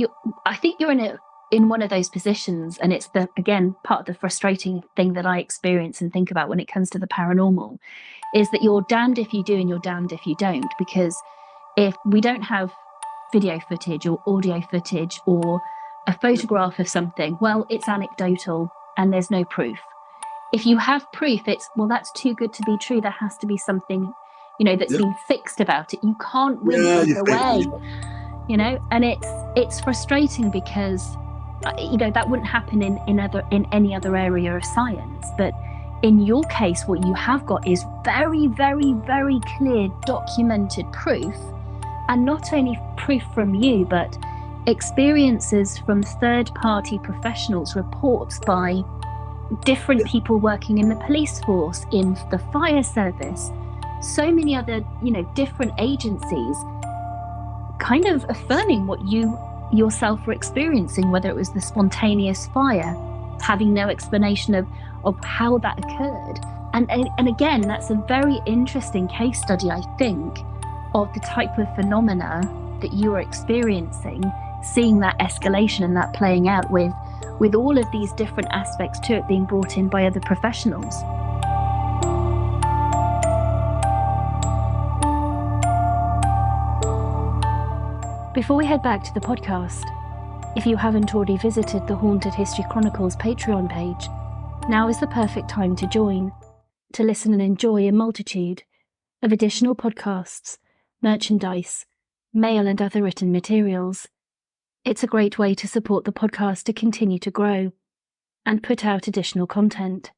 A: I think you're in one of those positions, and it's again part of the frustrating thing that I experience and think about when it comes to the paranormal, is that you're damned if you do and you're damned if you don't. Because if we don't have video footage or audio footage or a photograph of something, well, it's anecdotal and there's no proof. If you have proof, it's, well, that's too good to be true. There has to be something, that's been fixed about it. You can't win either way. And it's frustrating because that wouldn't happen in any other area of science. But in your case, what you have got is very, very, very clear documented proof, and not only proof from you, but experiences from third-party professionals, reports by different people working in the police force, in the fire service, so many other different agencies, kind of affirming what you yourself were experiencing, whether it was the spontaneous fire, having no explanation of how that occurred. And again, that's a very interesting case study, I think, of the type of phenomena that you were experiencing, seeing that escalation and that playing out with all of these different aspects to it being brought in by other professionals. Before we head back to the podcast, if you haven't already visited the Haunted History Chronicles Patreon page, now is the perfect time to join, to listen and enjoy a multitude of additional podcasts, merchandise, mail and other written materials. It's a great way to support the podcast to continue to grow and put out additional content,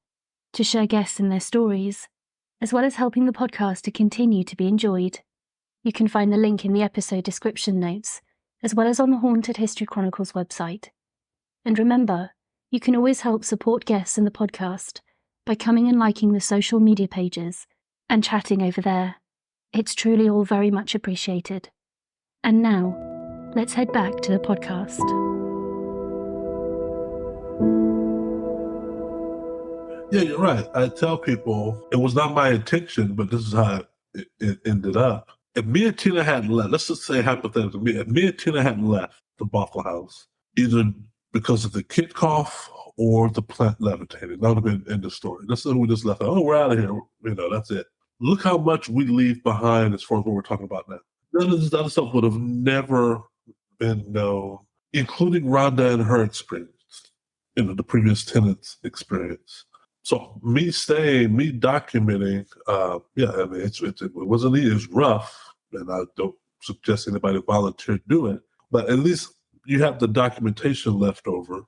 A: to share guests and their stories, as well as helping the podcast to continue to be enjoyed. You can find the link in the episode description notes, as well as on the Haunted History Chronicles website. And remember, you can always help support guests in the podcast by coming and liking the social media pages and chatting over there. It's truly all very much appreciated. And now, let's head back to the podcast.
B: Yeah, you're right. I tell people it was not my intention, but this is how it ended up. If me and Tina hadn't left, let's just say hypothetically, if me and Tina hadn't left the Bothell House, either because of the kid cough or the plant levitating, that would have been in the story. Let's say we just left. Oh, we're out of here. That's it. Look how much we leave behind as far as what we're talking about now. None of this other stuff would have never been known, including Rhonda and her experience, the previous tenant's experience. So me staying, me documenting, yeah, I mean, it wasn't easy. It's rough, and I don't suggest anybody volunteer to do it. But at least you have the documentation left over.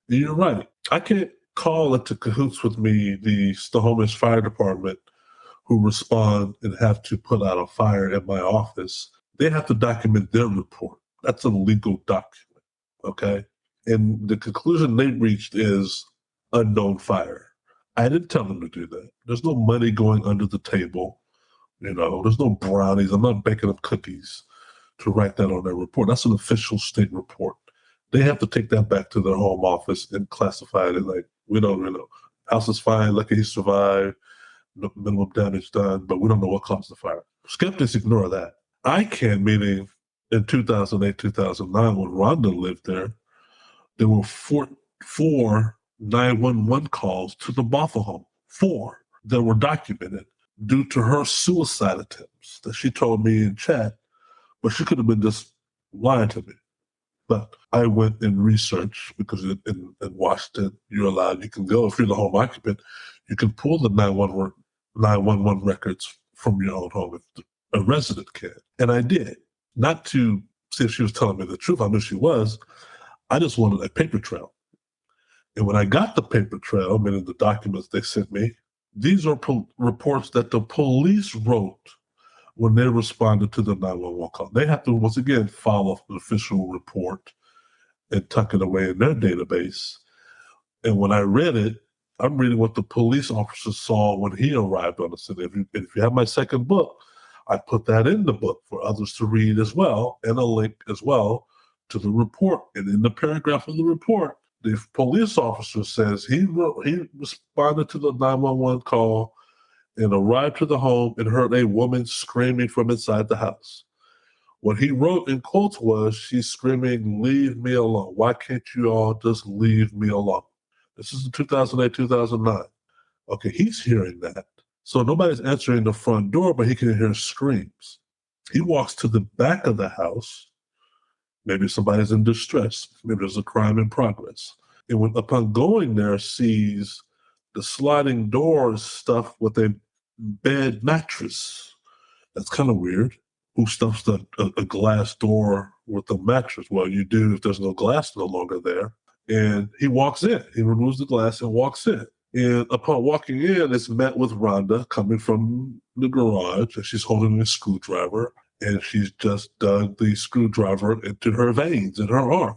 B: And you're right. I can't call into cahoots with me the Snohomish Fire Department who respond and have to put out a fire in my office. They have to document their report. That's a legal document, okay? And the conclusion they reached is unknown fire. I didn't tell them to do that. There's no money going under the table. There's no brownies. I'm not baking up cookies to write that on their report. That's an official state report. They have to take that back to their home office and classify it like, we don't, house is fine, lucky he survived, no minimum damage done, but we don't know what caused the fire. Skeptics ignore that. I can, meaning in 2008, 2009, when Rhonda lived there were four 911 calls to the Bothell home. 4 that were documented due to her suicide attempts that she told me in chat, but she could have been just lying to me. But I went and researched because in Washington, you can go, if you're the home occupant, you can pull the 911 records from your own home if a resident can. And I did. Not to see if she was telling me the truth. I knew she was. I just wanted a paper trail. And when I got the paper trail, meaning the documents they sent me, these are reports that the police wrote when they responded to the 911 call. They have to, once again, file an official report and tuck it away in their database. And when I read it, I'm reading what the police officer saw when he arrived on the scene. If you have my second book, I put that in the book for others to read as well, and a link as well to the report. And in the paragraph of the report, the police officer says he responded to the 911 call and arrived to the home and heard a woman screaming from inside the house. What he wrote in quotes was, she's screaming, "Leave me alone. Why can't you all just leave me alone?" This is in 2008, 2009. Okay, he's hearing that. So nobody's answering the front door, but he can hear screams. He walks to the back of the house. Maybe somebody's in distress. Maybe there's a crime in progress. And upon going there, sees the sliding doors stuffed with a bed mattress. That's kind of weird. Who stuffs a glass door with a mattress? Well, you do if there's no glass no longer there. And he walks in. He removes the glass and walks in. And upon walking in, it's met with Rhonda coming from the garage, and she's holding a screwdriver, and she's just dug the screwdriver into her veins in her arm.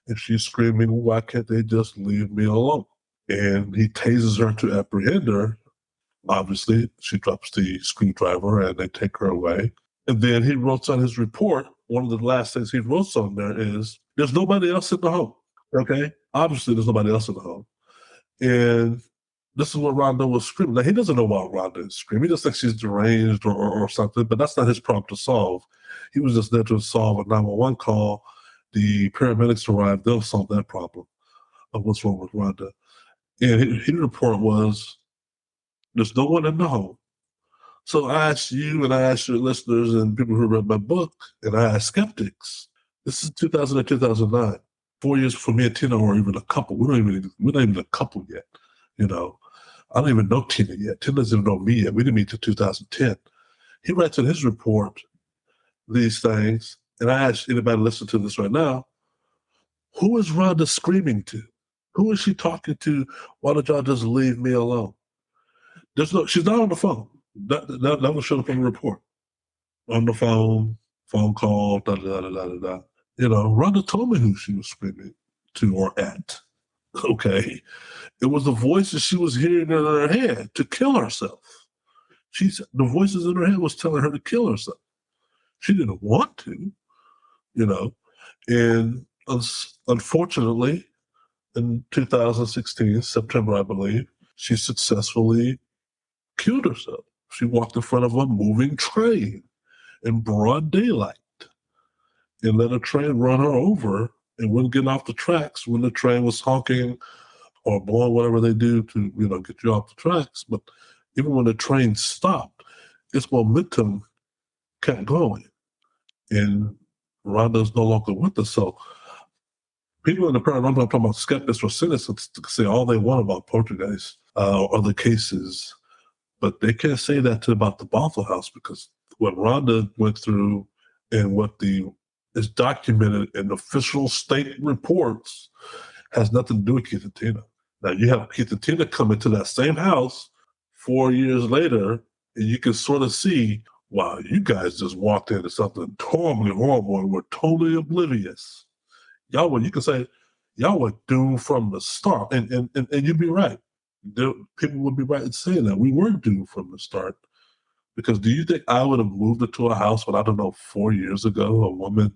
B: And she's screaming, "Why can't they just leave me alone?" And he tases her to apprehend her. Obviously, she drops the screwdriver and they take her away. And then he wrote on his report, one of the last things he wrote on there is, "There's nobody else in the home." Okay? Obviously, there's nobody else in the home. And this is what Rhonda was screaming. Now, he doesn't know why Rhonda is screaming. He just thinks she's deranged or something, but that's not his problem to solve. He was just there to solve a 911 call. The paramedics arrived, they'll solve that problem of what's wrong with Rhonda. And his report was, there's no one in the home. So I asked you and I asked your listeners and people who read my book, and I asked skeptics. This is 2000 and 2009. 4 years for me and Tina or even a couple. We're not even a couple yet. I don't even know Tina yet. Tina doesn't even know me yet. We didn't meet till 2010. He writes in his report these things, and I ask anybody listening to this right now, who is Rhonda screaming to? Who is she talking to? Why don't y'all just leave me alone? She's not on the phone. That was shown up in the report. On the phone call, da da da da da da. Rhonda told me who she was screaming to or at. Okay. It was the voices she was hearing in her head to kill herself. The voices in her head was telling her to kill herself. She didn't want to, and unfortunately, in 2016, September, I believe, she successfully killed herself. She walked in front of a moving train in broad daylight and let a train run her over and wouldn't get off the tracks when the train was honking or blowing whatever they do to, get you off the tracks. But even when the train stopped, its momentum kept going. And Rhonda's no longer with us. So people in the paranormal, I'm talking about skeptics or cynics, say all they want about Poltergeist or other cases, but they can't say that about the Bothell House, because what Rhonda went through and what is documented in official state reports has nothing to do with Keith and Tina. Now, you have Keith and Tina come into that same house 4 years later, and you can sort of see, wow, you guys just walked into something totally horrible and were totally oblivious. You can say, y'all were doomed from the start. And you'd be right. People would be right in saying that. We were doomed from the start. Because do you think I would have moved into a house when, I don't know, 4 years ago, a woman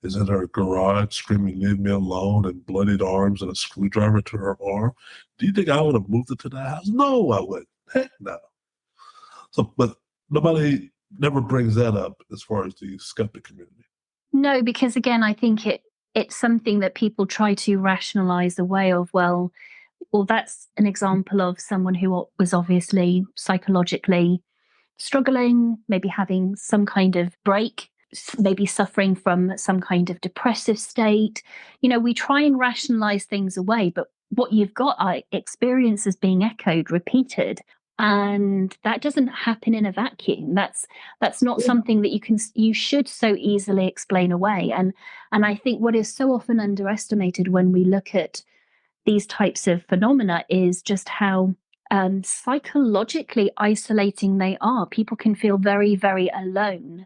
B: is in her garage screaming, leave me alone, and bloodied arms and a screwdriver to her arm? Do you think I would have moved into that house? No, I wouldn't. Heck no. So, but nobody never brings that up as far as the skeptic community.
A: No, because again, I think it's something that people try to rationalize away of, well, that's an example of someone who was obviously psychologically struggling, maybe having some kind of break, maybe suffering from some kind of depressive state. We try and rationalize things away, but what you've got are experiences being echoed, repeated, and that doesn't happen in a vacuum. That's not something that you should so easily explain away. And I think what is so often underestimated when we look at these types of phenomena is just how psychologically isolating they are. People can feel very, very alone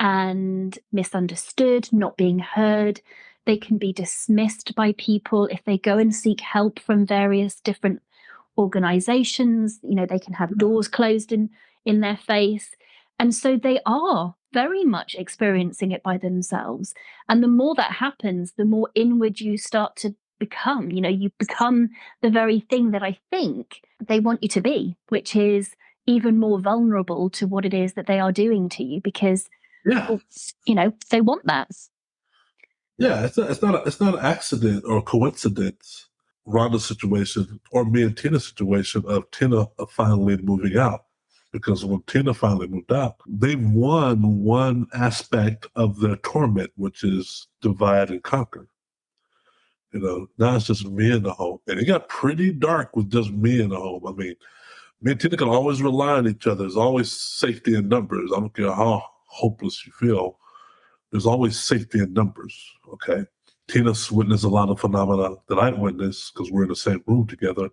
A: and misunderstood, not being heard. They can be dismissed by people if they go and seek help from various different organizations. They can have doors closed in their face. And so they are very much experiencing it by themselves. And the more that happens, the more inward you start to become. You become the very thing that I think they want you to be, which is even more vulnerable to what it is that they are doing to you, because they want that.
B: Yeah, it's not an accident or coincidence, Rhonda's situation or me and Tina's situation of Tina finally moving out. Because when Tina finally moved out, they won one aspect of their torment, which is divide and conquer. Now it's just me in the home. And it got pretty dark with just me in the home. I mean, me and Tina can always rely on each other. There's always safety in numbers. I don't care how hopeless you feel. There's always safety in numbers, okay? Tina's witnessed a lot of phenomena that I witnessed because we're in the same room together,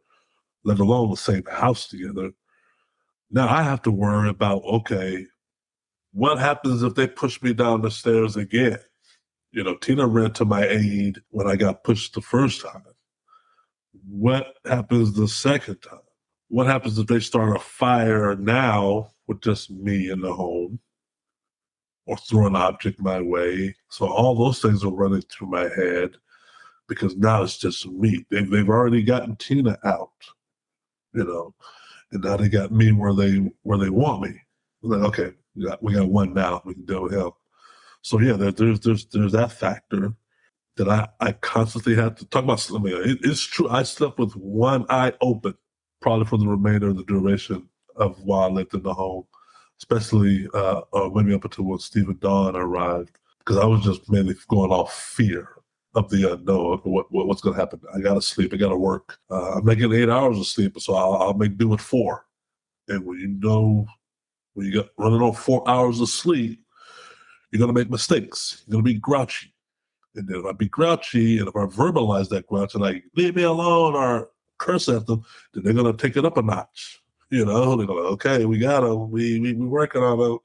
B: let alone the same house together. Now I have to worry about, okay, what happens if they push me down the stairs again? Tina ran to my aid when I got pushed the first time. What happens the second time? What happens if they start a fire now with just me in the home? Or throw an object my way. So all those things are running through my head because now it's just me. They've already gotten Tina out, and now they got me where they want me. Like, okay, we got one now. We can deal with him. So yeah, there's that factor that I constantly have to talk about sleeping. It's true. I slept with one eye open, probably for the remainder of the duration of while I lived in the home, especially maybe up until when Steve and Dawn arrived, because I was just mainly going off fear of the unknown. What's going to happen? I got to sleep. I got to work. I'm making 8 hours of sleep, so I'll make do with 4. And when you got running on 4 hours of sleep, you're going to make mistakes. You're going to be grouchy. And then if I be grouchy, and if I verbalize that grouch and like, leave me alone or curse at them, then they're going to take it up a notch. They're going, okay, we got him. We working on him.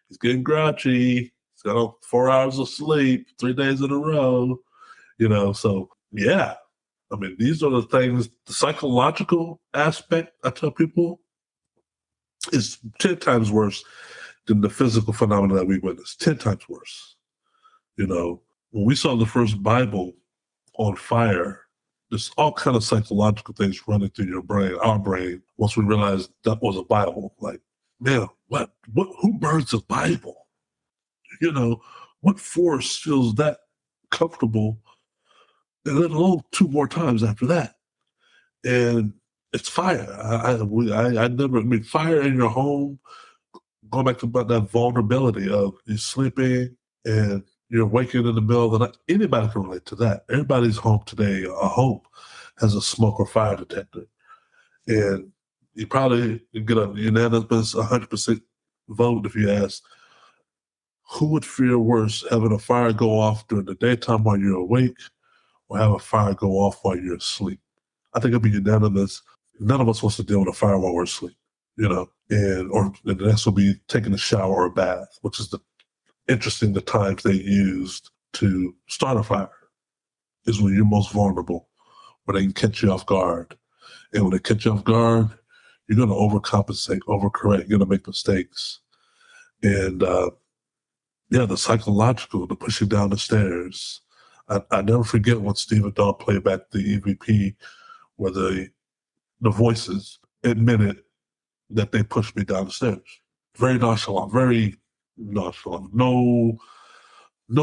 B: He's getting grouchy. He's got 4 hours of sleep, 3 days in a row. So yeah. I mean, these are the things, the psychological aspect, I tell people, is 10 times worse than the physical phenomena that we witness. 10 times worse. When we saw the first Bible on fire there's all kind of psychological things running through your brain, our brain, once we realized that was a Bible. Like, man, who burns a Bible? You know, what force feels that comfortable? And then alone 2 more times after that. And it's fire. I never, I mean, fire in your home, going back to about that vulnerability of you're sleeping and you're waking in the middle of the night. Anybody can relate to that. Everybody's home today, I hope, has a smoke or fire detector. And you probably get a unanimous 100% vote if you ask, who would fear worse, having a fire go off during the daytime while you're awake or have a fire go off while you're asleep? I think it'd be unanimous. None of us wants to deal with a fire while we're asleep, and the next will be taking a shower or a bath, which is the times they used to start a fire is when you're most vulnerable, where they can catch you off guard. And when they catch you off guard, you're going to overcompensate, overcorrect, you're going to make mistakes. And the psychological, the pushing down the stairs. I never forget when Steve and Dawn played back the EVP where the voices admitted that they pushed me down the stairs. Very nonchalant, very nonchalant. No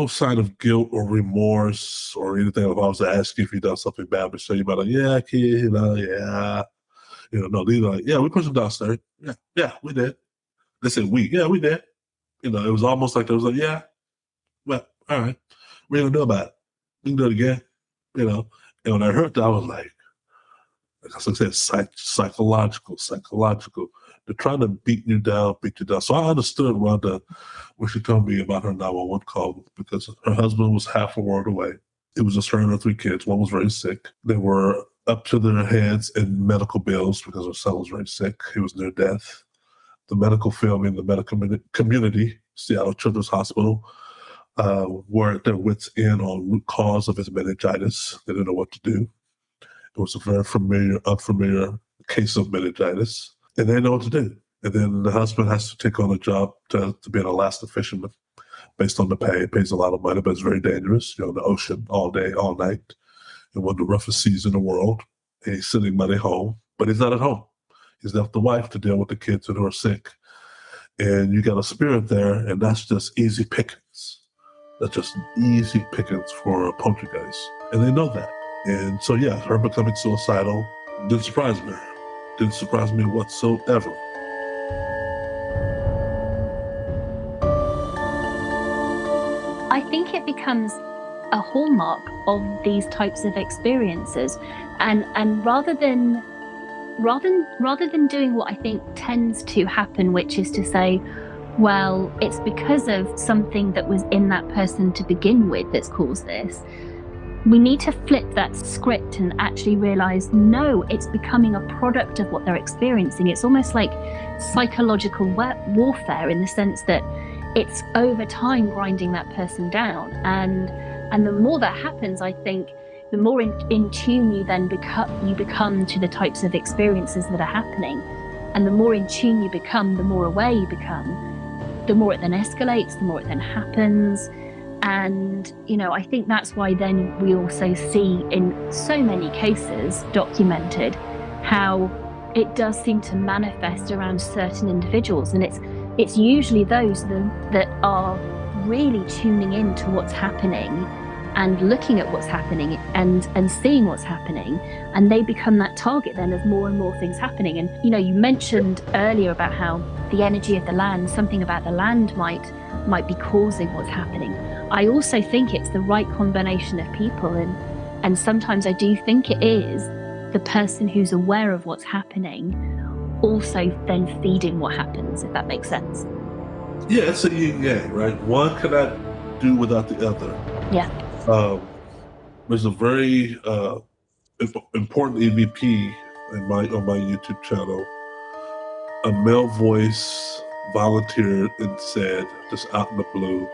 B: sign of guilt or remorse or anything. If I was to ask you if you done something bad, but say you might like, yeah, kid, yeah. No, these are like, yeah, we pushed him downstairs. Yeah, we did. They said we, yeah, we did. It was almost like they was like, yeah, well, all right, we ain't gonna do about it. We can do it again, And when I heard that, I was like I said, psychological. They're trying to beat you down. So I understood Rhonda when she told me about her 911 call because her husband was half a world away. It was just her and her 3 kids. One was very sick. They were up to their heads in medical bills because her son was very sick. He was near death. The medical field in the medical community, Seattle Children's Hospital, were at their wits' end on root cause of his meningitis. They didn't know what to do. It was a very unfamiliar case of meningitis, and they didn't know what to do. And then the husband has to take on a job to be an Alaska fisherman based on the pay. It pays a lot of money, but it's very dangerous. In the ocean all day, all night, in one of the roughest seas in the world. And he's sending money home, but he's not at home. He's left the wife to deal with the kids who are sick. And you got a spirit there, and that's just easy pickings. That's just easy pickings for a poltergeist. And they know that. And so, yeah, her becoming suicidal didn't surprise me. Didn't surprise me whatsoever.
A: I think it becomes a hallmark of these types of experiences. And rather than doing what I think tends to happen, which is to say, well, it's because of something that was in that person to begin with that's caused this. We need to flip that script and actually realize, no, it's becoming a product of what they're experiencing. It's almost like psychological warfare in the sense that it's over time grinding that person down. And the more that happens, I think, the more in tune you then become to the types of experiences that are happening. And the more in tune you become, the more aware you become, the more it then escalates, the more it then happens. And, I think that's why then we also see in so many cases documented how it does seem to manifest around certain individuals. And it's usually those that are really tuning in to what's happening and looking at what's happening and seeing what's happening. And they become that target then of more and more things happening. And, you mentioned earlier about how the energy of the land, something about the land might be causing what's happening. I also think it's the right combination of people, and sometimes I do think it is the person who's aware of what's happening also then feeding what happens, if that makes sense.
B: Yeah, it's a yin yang, right? One cannot do without the other.
A: Yeah.
B: There's a very important EVP on my YouTube channel. A male voice volunteered and said, just out in the blue,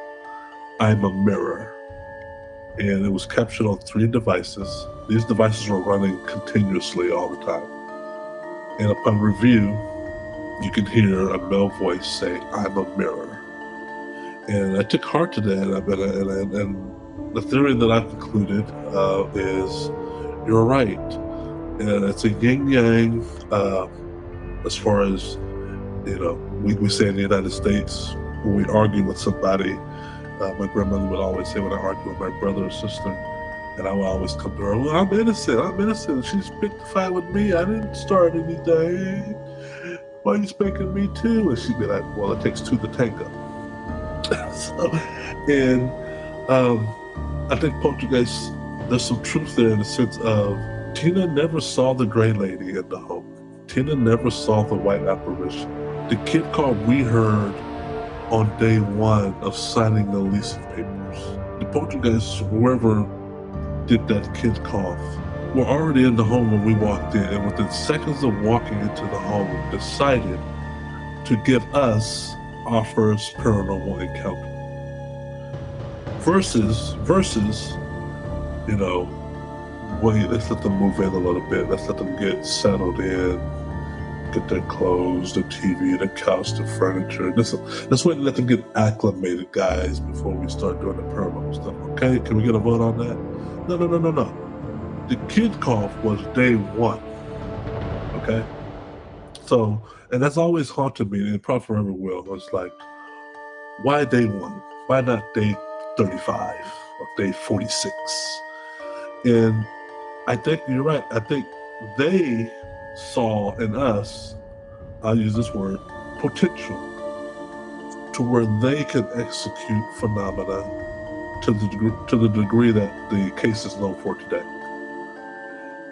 B: "I'm a mirror." And it was captured on 3 devices. These devices were running continuously all the time. And upon review, you can hear a male voice say, "I'm a mirror." And I took heart to that. And the theory that I concluded is you're right. And it's a yin-yang, as far as, we say in the United States, when we argue with somebody, my grandmother would always say when I argue with my brother or sister, and I would always come to her, well, I'm innocent. She's picked a fight with me. I didn't start anything. Why are you spanking me too? And she'd be like, well, it takes two to tango. And I think Poltergeist, there's some truth there in the sense of Tina never saw the gray lady in the home. Tina never saw the white apparition. The kid call we heard on day one of signing the leasing papers. The Poltergeist, whoever did that kid cough, were already in the home when we walked in, and within seconds of walking into the home, decided to give us our first paranormal encounter. Versus, wait, let's let them move in a little bit. Let's let them get settled in, get their clothes, their TV, their couch, their furniture. Let's wait and let them get acclimated, guys, before we start doing the paranormal stuff. Okay? Can we get a vote on that? No. The kid cough was day one. Okay? So, and that's always haunted me, and it probably forever will. It's like, why day one? Why not day 35 or day 46? And I think you're right. I think they saw in us, I'll use this word, potential, to where they can execute phenomena to the degree that the case is known for today.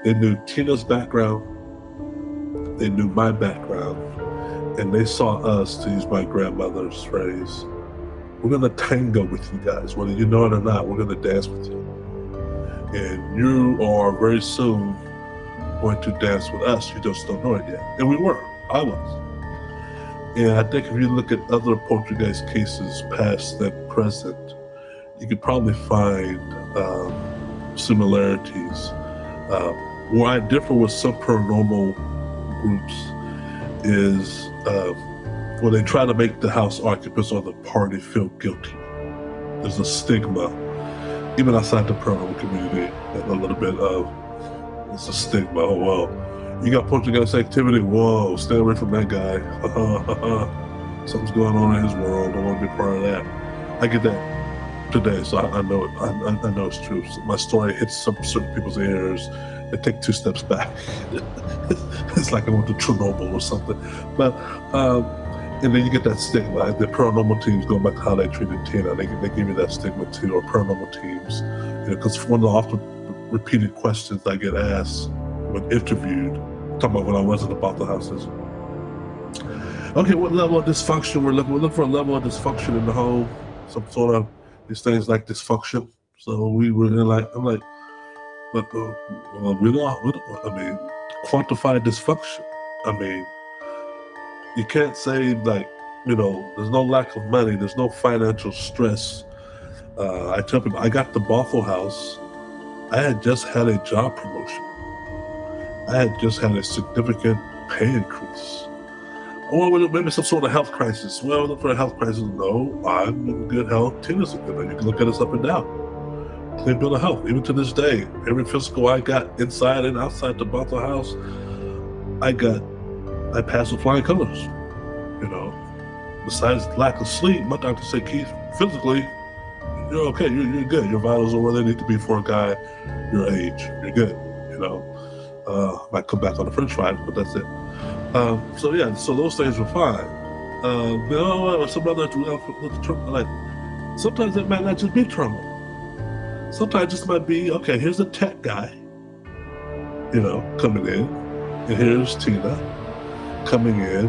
B: They knew Tina's background, they knew my background, and they saw us, to use my grandmother's phrase, we're going to tango with you guys, whether you know it or not. We're going to dance with you. And you are very soon going to dance with us. You just don't know it yet. And we were. I was. And I think if you look at other poltergeist cases, past and present, you could probably find similarities. Where I differ with some paranormal groups is when they try to make the house occupants or the party feel guilty. There's a stigma, even outside the paranormal community, a little bit of, it's a stigma. Oh, well, you got poltergeist activity. Whoa, stay away from that guy. Something's going on in his world. Don't want to be part of that. I get that today, so I know it. I know it's true. So my story hits some certain people's ears. They take two steps back. It's like I went to Chernobyl or something. But and then you get that stigma. The paranormal teams, going back to how they treated Tina, they give you that stigma too, or paranormal teams. Because one of the often repeated questions I get asked when interviewed, talking about when I was in the BOTHELL houses. Okay, what level of dysfunction we're looking for? A level of dysfunction in the home, some sort of these things like dysfunction. So we were in I'm like, but we don't. I mean, quantify dysfunction. I mean, you can't say like, there's no lack of money, there's no financial stress. I tell people, I got the BOTHELL house. I had just had a job promotion. I had just had a significant pay increase. Or maybe some sort of health crisis. Well, look for a health crisis. No, I'm in good health. Tina's in good health. You can look at us up and down. Clean bill of health. Even to this day, every physical I got inside and outside the BOTHELL house, I passed with flying colors. Besides lack of sleep, my doctor said, Keith, physically, you're okay. You're good. Your vitals are where they need to be for a guy your age. You're good. Might come back on the French fry, but that's it. So those things were fine. Some other like sometimes it might not just be trauma. Sometimes it just might be, okay, here's a tech guy, coming in, and here's Tina coming in,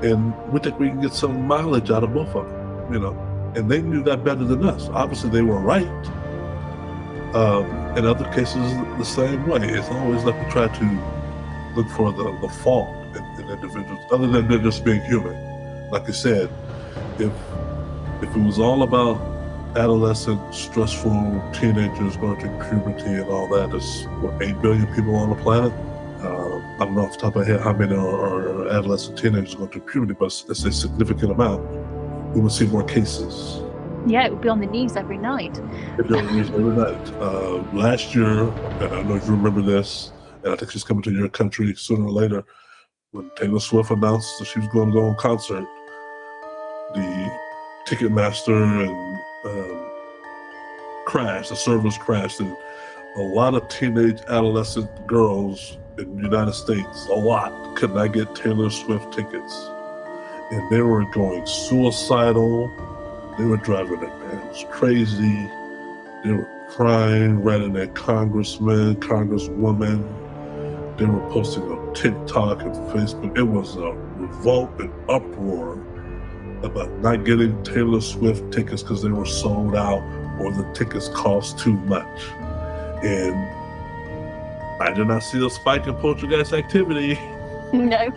B: and we think we can get some mileage out of both of them, and they knew that better than us. Obviously, they were right. In other cases, the same way. It's always like we try to look for the fault in individuals, other than they're just being human. Like I said, if it was all about adolescent, stressful teenagers going through puberty and all that, there's 8 billion people on the planet. I don't know off the top of my head how many are adolescent teenagers going through puberty, but it's a significant amount. We would see more cases.
A: Yeah, it would be on the news every night.
B: It was news every night. Last year, and I don't know if you remember this, and I think she's coming to your country sooner or later, when Taylor Swift announced that she was going to go on concert, the Ticketmaster and crashed, the servers crashed, and a lot of teenage adolescent girls in the United States, a lot, could not get Taylor Swift tickets. And they were going suicidal. They were driving their parents crazy. They were crying, writing at congressmen, congresswomen. They were posting on TikTok and Facebook. It was a revolt and uproar about not getting Taylor Swift tickets because they were sold out or the tickets cost too much. And I did not see a spike in poltergeist activity.
A: No,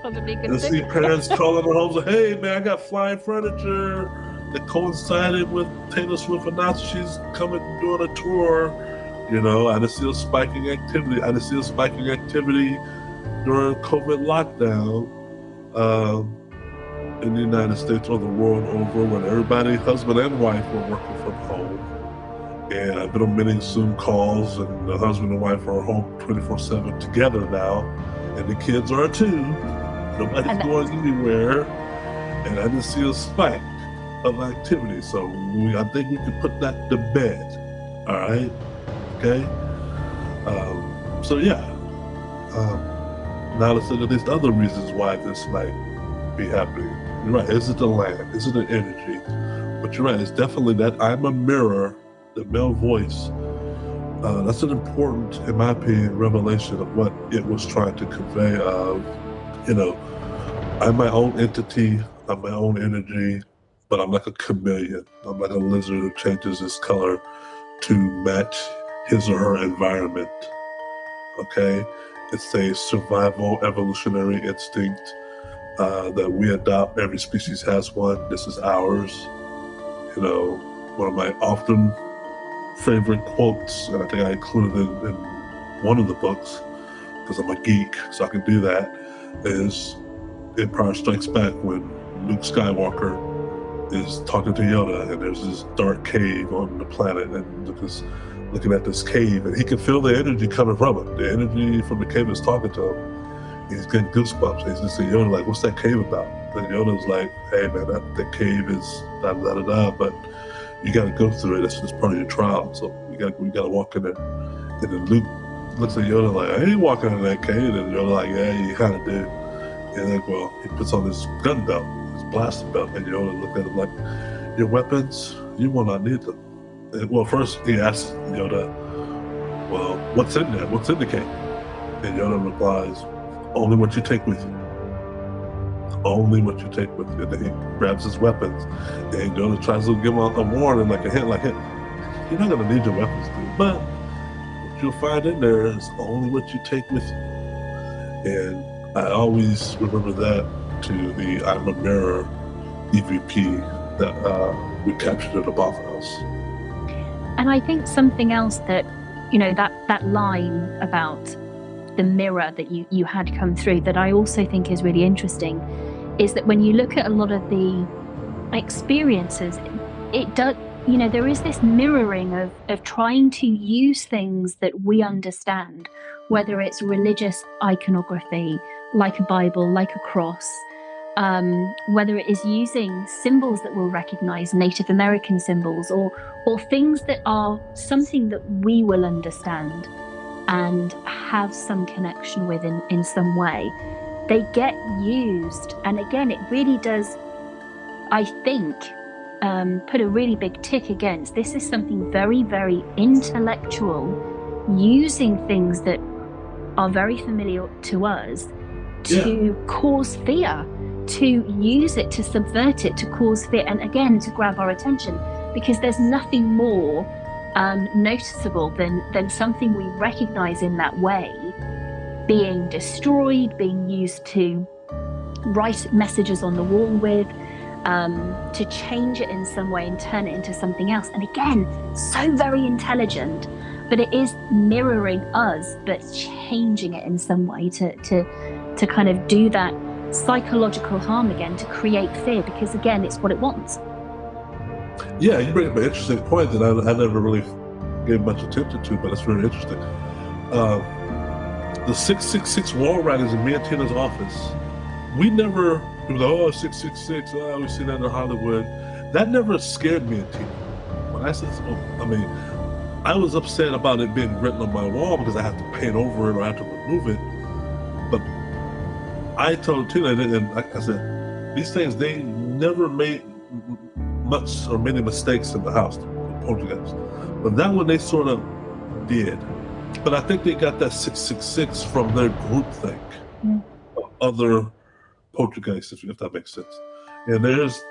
A: probably good.
B: I see parents calling their homes, hey man, I got flying furniture that coincided with Taylor Swift announcing she's coming and doing a tour. You know, I didn't see a spiking activity. I didn't see a spiking activity during COVID lockdown in the United States or the world over, when everybody, husband and wife, were working from home. And I've been on many Zoom calls, and the husband and wife are home 24/7 together now, and the kids are too. Nobody's going anywhere, and I didn't see a spike of activity. So I think we can put that to bed. All right, okay. So yeah. Now let's look at these other reasons why this might be happening. You're right. Is it the land? Is it the energy? But you're right. It's definitely that I'm a mirror. The male voice. That's an important, in my opinion, revelation of what it was trying to convey of, you know, I'm my own entity, I'm my own energy, but I'm like a chameleon. I'm like a lizard who changes its color to match his or her environment. Okay? It's a survival evolutionary instinct that we adopt. Every species has one. This is ours. You know, one of my often favorite quotes, and I think I included it in one of the books because I'm a geek, so I can do that, is Empire Strikes Back, when Luke Skywalker is talking to Yoda, and there's this dark cave on the planet, and Luke is looking at this cave, and he can feel the energy coming from it. The energy from the cave is talking to him. He's getting goosebumps. He's just saying, Yoda, like, what's that cave about? And Yoda's like, hey man, that cave is da da da da, but you got to go through it. That's just part of your trial. So we got to walk in there. And then Luke looks at Yoda like, I ain't walking in that cave. And Yoda like, yeah, you kind of do. And like, well, he puts on his gun belt, his blaster belt, and Yoda looked at him like, your weapons, you will not need them. And, well, first he asks Yoda, well, what's in there? What's in the cave? And Yoda replies, only what you take with you. Only what you take with you. And then he grabs his weapons, and Yoda tries to give him a warning, like a hint, like, hey, you're not going to need your weapons, dude, but what you'll find in there is only what you take with you. And I always remember that to the I'm a Mirror EVP that we captured at the BOTHELL House.
A: And I think something else that, you know, that line about the mirror that you had come through, that I also think is really interesting, is that when you look at a lot of the experiences, it does, you know, there is this mirroring of trying to use things that we understand, whether it's religious iconography, like a Bible, like a cross, whether it is using symbols that we'll recognize, Native American symbols, or things that are something that we will understand and have some connection with in some way. They get used, and again, it really does, I think, put a really big tick against, this is something very, very intellectual, using things that are very familiar to us to cause fear, to use it, to subvert it, to cause fear, and again, to grab our attention, because there's nothing more noticeable than something we recognize in that way being destroyed, being used to write messages on the wall with, to change it in some way and turn it into something else. And again, so very intelligent, but it is mirroring us, but changing it in some way to kind of do that psychological harm again, to create fear, because again, it's what it wants.
B: Yeah, you bring up an interesting point that I never really gave much attention to, but it's very interesting. The 666 wall writings in me and Tina's office, we never, it was like, oh, 666, oh, we see that in Hollywood. That never scared me and Tina. When I said, I mean, I was upset about it being written on my wall because I have to paint over it or I have to remove it. But I told Tina, and like I said, these things, they never made much or many mistakes in the house, the Poltergeist. But that one they sort of did. But I think they got that 666 from their groupthink of other poltergeists, if that makes sense. And there's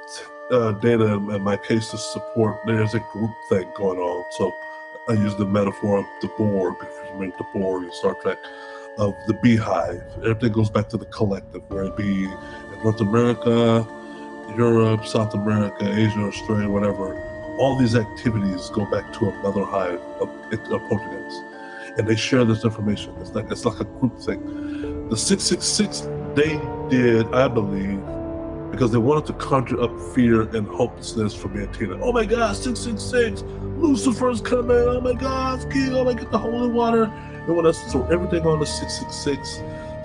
B: data in my case to support there's a groupthink going on. So I use the metaphor of the Borg, if you remember the Borg in Star Trek, of the beehive. Everything goes back to the collective, where it be in North America, Europe, South America, Asia, Australia, whatever. All these activities go back to another hive of poltergeists. And they share this information. It's like a group thing. The 666, they did, I believe, because they wanted to conjure up fear and hopelessness for me and Tina. Oh my God, 666, Lucifer's coming. Oh my God, oh my God, get the holy water. They want us to throw everything on the 666,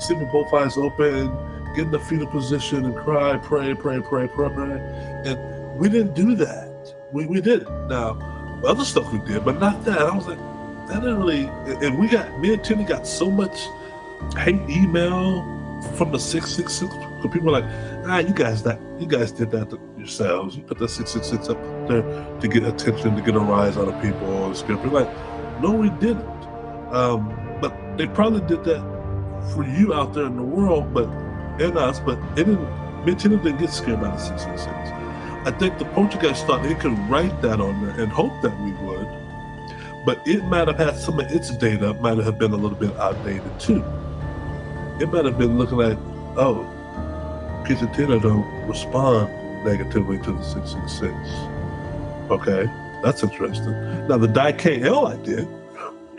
B: sleep with both eyes open, get in the fetal position and cry, pray. And we didn't do that. We didn't. Now, other stuff we did, but not that. I was like, that didn't really, and me and Tina got so much hate email from the 666. So people were like, you guys did that yourselves. You put the 666 up there to get attention, to get a rise out of people and scare people. Like, no, we didn't. But they probably did that for you out there in the world, and us, but it didn't. Me and Tina didn't get scared by the 666. I think the Poltergeist thought it could write that on there and hope that we would. But it might have had some of its data might have been a little bit outdated too. It might have been looking like, oh, Keith and Tina don't respond negatively to the 666. Okay, that's interesting. Now the DIKL I did,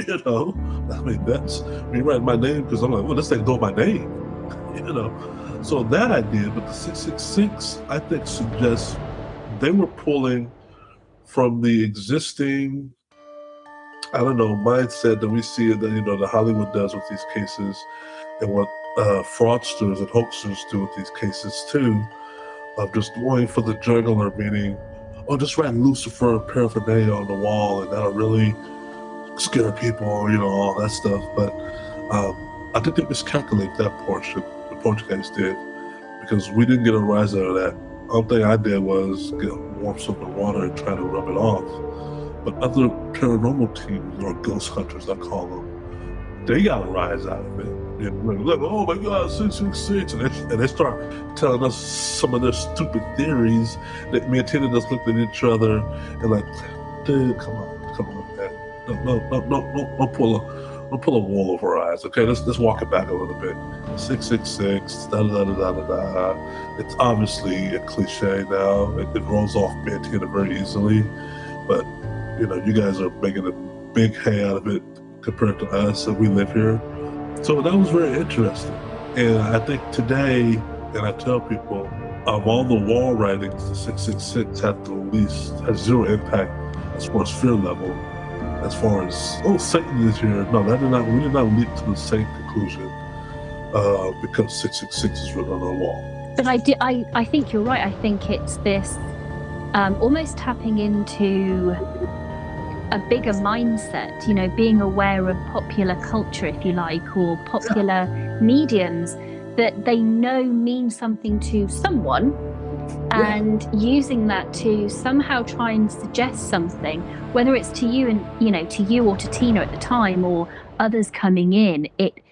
B: you know, I mean, that's me writing my name because I'm like, well, this thing know my name, you know. So that I did, but the 666 I think suggests they were pulling from the existing, I don't know, mindset that we see that, you know, that Hollywood does with these cases, and what fraudsters and hoaxers do with these cases too, of just going for the jugular, meaning, oh, just write Lucifer paraphernalia on the wall and that'll really scare people, you know, all that stuff. But I think they miscalculated that portion, the Poltergeist did, because we didn't get a rise out of that. The only thing I did was get warm soap and water and try to rub it off. But other paranormal teams, or ghost hunters, I call them, they got a rise out of it. And we're like, oh my God, 666. And they start telling us some of their stupid theories that me and Tina just looked at each other and like, dude, come on, man. Don't pull a wool over our eyes, okay? Let's walk it back a little bit. 666, da-da-da-da-da-da. It's obviously a cliche now. It rolls off me and Tina very easily. But, you know, you guys are making a big hay out of it compared to us, and we live here. So that was very interesting. And I think today, and I tell people, of all the wall writings, the 666 has zero impact as far as fear level. As far as, oh, Satan is here. No, we did not leap to the same conclusion because 666 is written on the wall.
A: But I think you're right. I think it's this almost tapping into a bigger mindset, you know, being aware of popular culture, if you like, or popular mediums that they know mean something to someone, and using that to somehow try and suggest something, whether it's to you and, you know, to you or to Tina at the time or others coming in, it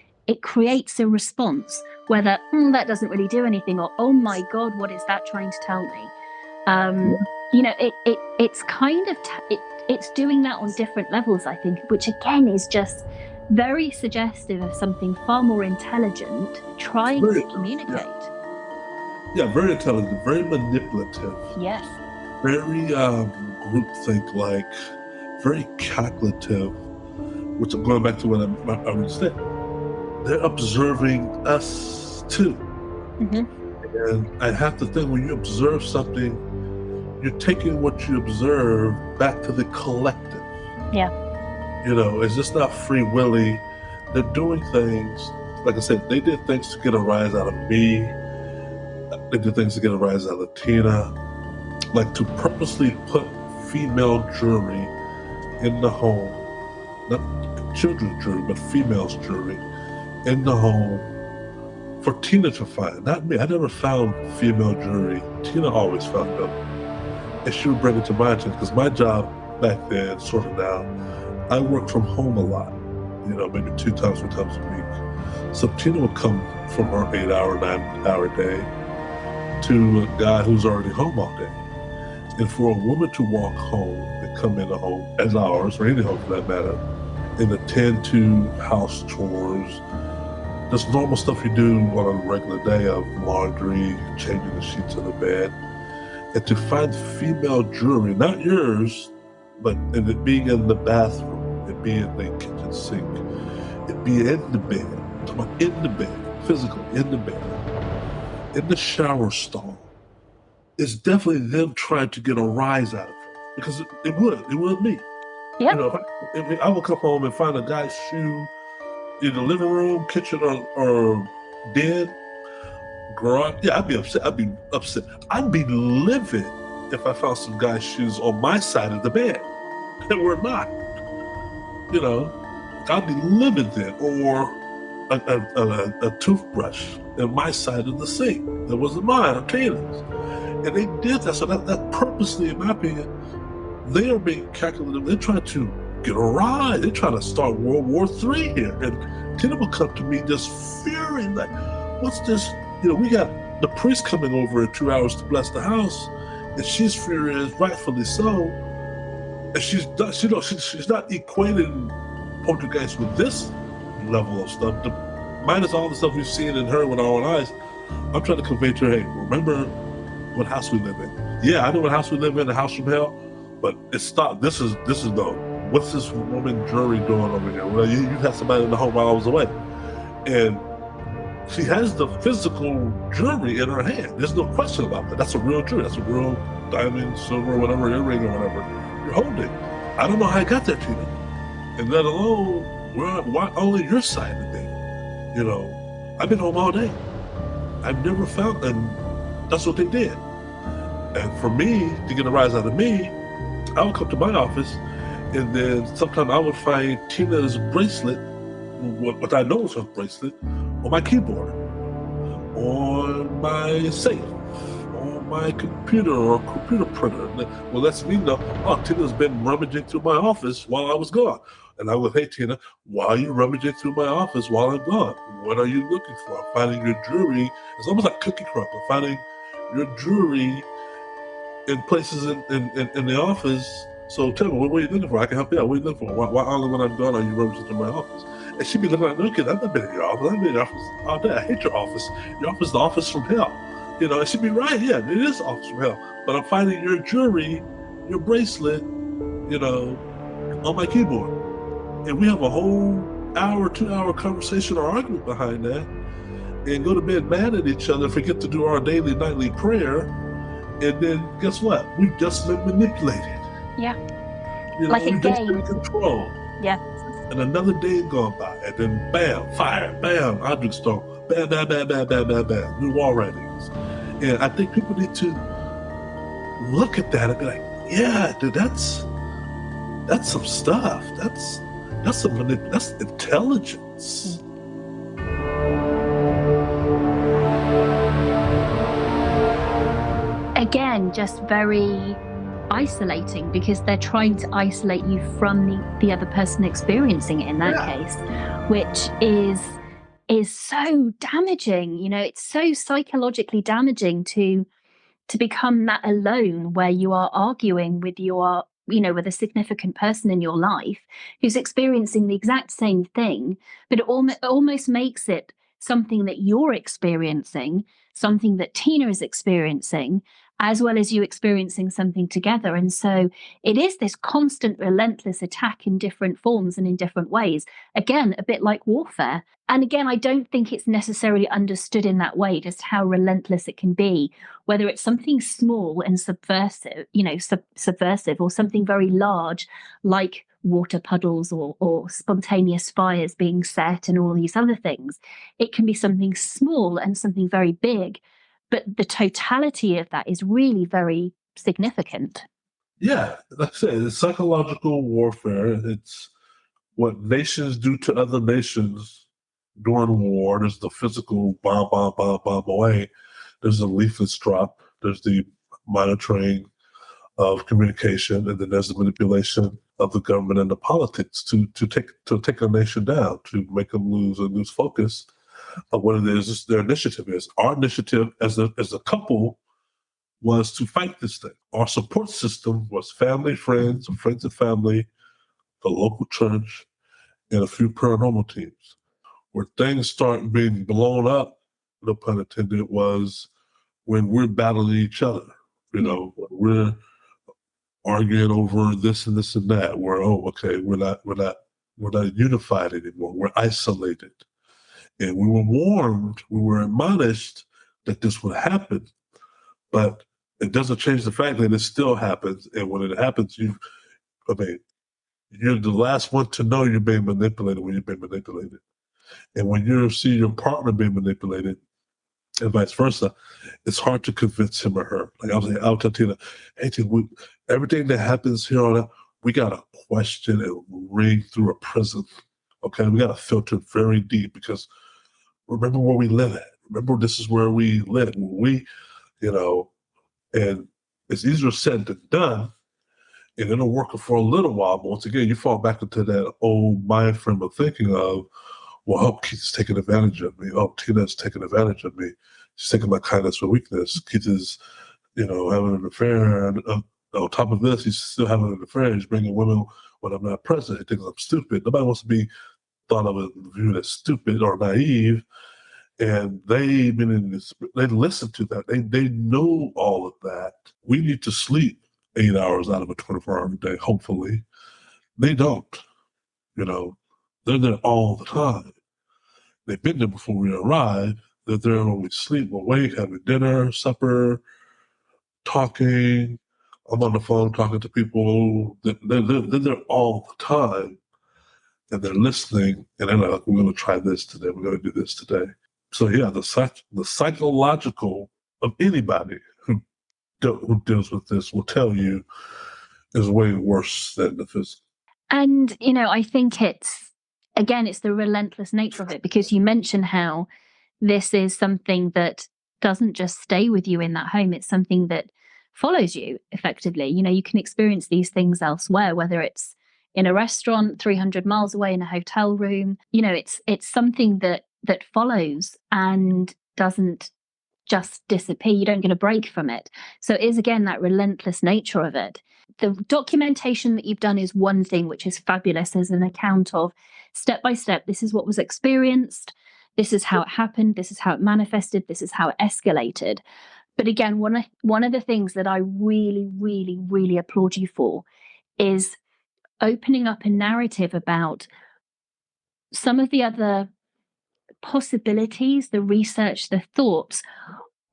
A: creates a response, whether that doesn't really do anything, or oh my God, what is that trying to tell me? You know, it's kind of it's doing that on different levels, I think, which again is just very suggestive of something far more intelligent trying to communicate.
B: Yeah, very intelligent, very manipulative.
A: Yes.
B: Very groupthink, like very calculative, which I'm going back to what I would say. They're observing us too. Mm-hmm. And I have to think, when you observe something, you're taking what you observe back to the collective.
A: Yeah.
B: It's just not free willy. They're doing things, like I said, they did things to get a rise out of me. They did things to get a rise out of Tina, like to purposely put female jury in the home, not children's jury, but female's jury in the home for Tina to find, not me. I never found female jury. Tina always found them. And she would bring it to my attention, because my job back then, sort of now, I worked from home a lot, maybe 2 times, 3 times a week. So Tina would come from her 8-hour, 9-hour day to a guy who's already home all day. And for a woman to walk home and come in a home, as ours, or any home for that matter, and attend to house chores, this normal stuff you do on a regular day of laundry, changing the sheets of the bed, and to find female jewelry, not yours, but and it being in the bathroom, it being in the kitchen sink, it being in the bed, I'm talking about in the bed, physically in the bed, in the shower stall, it's definitely them trying to get a rise out of it, because it would me.
A: Yep.
B: If I would come home and find a guy's shoe in the living room, kitchen, or den, garage, yeah, I'd be upset. I'd be livid if I found some guy's shoes on my side of the bed that were not. I'd be livid then. Or a toothbrush in my side of the sink that wasn't mine, or Tina's. And they did that. So that purposely, in my opinion, they are being calculated. They're trying to get a rise. They're trying to start World War III here. And Tina will come to me just furious, like, what's this? We got the priest coming over in 2 hours to bless the house, and she's furious, rightfully so. And she's not equating Poltergeist with this level of stuff. Minus all the stuff we've seen and heard with our own eyes, I'm trying to convey to her, hey, remember what house we live in. Yeah, I know what house we live in, the house from hell, but it's stopped. This is what's this woman jury doing over here? Well, you had somebody in the home while I was away. And she has the physical jewelry in her hand. There's no question about that. That's a real jewelry. That's a real diamond, silver, whatever, earring or whatever you're holding. I don't know how I got there, Tina. And let alone, why only your side of the day? I've been home all day. I've never found, and that's what they did. And for me, to get a rise out of me, I would come to my office, and then sometimes I would find Tina's bracelet, what I know is her bracelet, on my keyboard, on my safe, on my computer or computer printer. Well, lets me know, oh, Tina's been rummaging through my office while I was gone. And I would, hey, Tina, why are you rummaging through my office while I'm gone? What are you looking for? I'm finding your jewelry. It's almost like cookie crumble. I'm finding your jewelry in places in the office. So tell me, what are you looking for? I can help you out. What are you looking for? Why only when I'm gone are you rummaging through my office? And she'd be looking like, no kid, I've not been in your office. I've been in your office all day. I hate your office. Your office is the office from hell. And she'd be right. Yeah, it is the office from hell. But I'm finding your jewelry, your bracelet, on my keyboard. And we have a whole hour, 2-hour conversation or argument behind that, and go to bed mad at each other, forget to do our daily, nightly prayer. And then guess what? We've just been manipulated.
A: Yeah.
B: Like a game. Been controlled.
A: Yeah.
B: And another day gone by, and then bam, fire, bam, object storm, bam, bam, bam, bam, bam, bam, bam, new wall writings. And I think people need to look at that and be like, yeah, dude, that's some stuff. That's intelligence.
A: Again, just very isolating, because they're trying to isolate you from the other person experiencing it in that case, which is so damaging. It's so psychologically damaging to become that alone, where you are arguing with with a significant person in your life who's experiencing the exact same thing, but it almost makes it something that you're experiencing, something that Tina is experiencing, as well as you experiencing something together. And so it is this constant, relentless attack in different forms and in different ways. Again, a bit like warfare. And again, I don't think it's necessarily understood in that way, just how relentless it can be, whether it's something small and subversive, subversive, or something very large, like water puddles or spontaneous fires being set and all these other things. It can be something small and something very big. But the totality of that is really very significant.
B: Yeah, like I said, it's psychological warfare. It's what nations do to other nations during war. There's the physical bomb, bomb, bomb, bomb away. There's the leaflets drop. There's the monitoring of communication, and then there's the manipulation of the government and the politics to take a nation down, to make them lose focus of what it is their initiative is. Our initiative as a couple was to fight this thing. Our support system was family, friends and family, the local church, and a few paranormal teams. Where things start being blown up, no pun intended, was when we're battling each other. When we're arguing over this and this and that. We're we're not unified anymore. We're isolated. And we were warned, we were admonished that this would happen, but it doesn't change the fact that it still happens. And when it happens, you're the last one to know you're being manipulated when you're being manipulated. And when you see your partner being manipulated, and vice versa, it's hard to convince him or her. Like I'll tell Tina, hey, Tina, everything that happens here on out, we got to question and read through a prism. Okay, we got to filter very deep, because remember where we live at. Remember, this is where we live. And it's easier said than done. And it'll work for a little while, but once again, you fall back into that old mind frame of thinking of, well, Keith is taking advantage of me. Oh, Tina's taking advantage of me. She's taking my kindness for weakness. Keith is, having an affair. And on top of this, he's still having an affair. He's bringing women when I'm not present. He thinks I'm stupid. Nobody wants to be thought of and viewed as stupid or naive. And they listen to that. They know all of that. We need to sleep 8 hours out of a 24-hour day, hopefully. They don't. They're there all the time. They've been there before we arrive. They're there when we sleep, awake, having dinner, supper, talking. I'm on the phone talking to people. They're there all the time. And they're listening. And they're like, we're going to try this today. We're going to do this today. So yeah, the psychological of anybody who deals with this will tell you is way worse than the physical.
A: And, I think it's the relentless nature of it, because you mention how this is something that doesn't just stay with you in that home. It's something that follows you effectively. You can experience these things elsewhere, whether it's in a restaurant 300 miles away, in a hotel room. It's something that follows and doesn't just disappear. You don't get a break from it. So it is, again, that relentless nature of it. The documentation that you've done is one thing, which is fabulous, as an account of step by step. This is what was experienced. This is how it happened. This is how it manifested. This is how it escalated. But again, one of the things that I really, really, really applaud you for is opening up a narrative about some of the other possibilities, the research, the thoughts,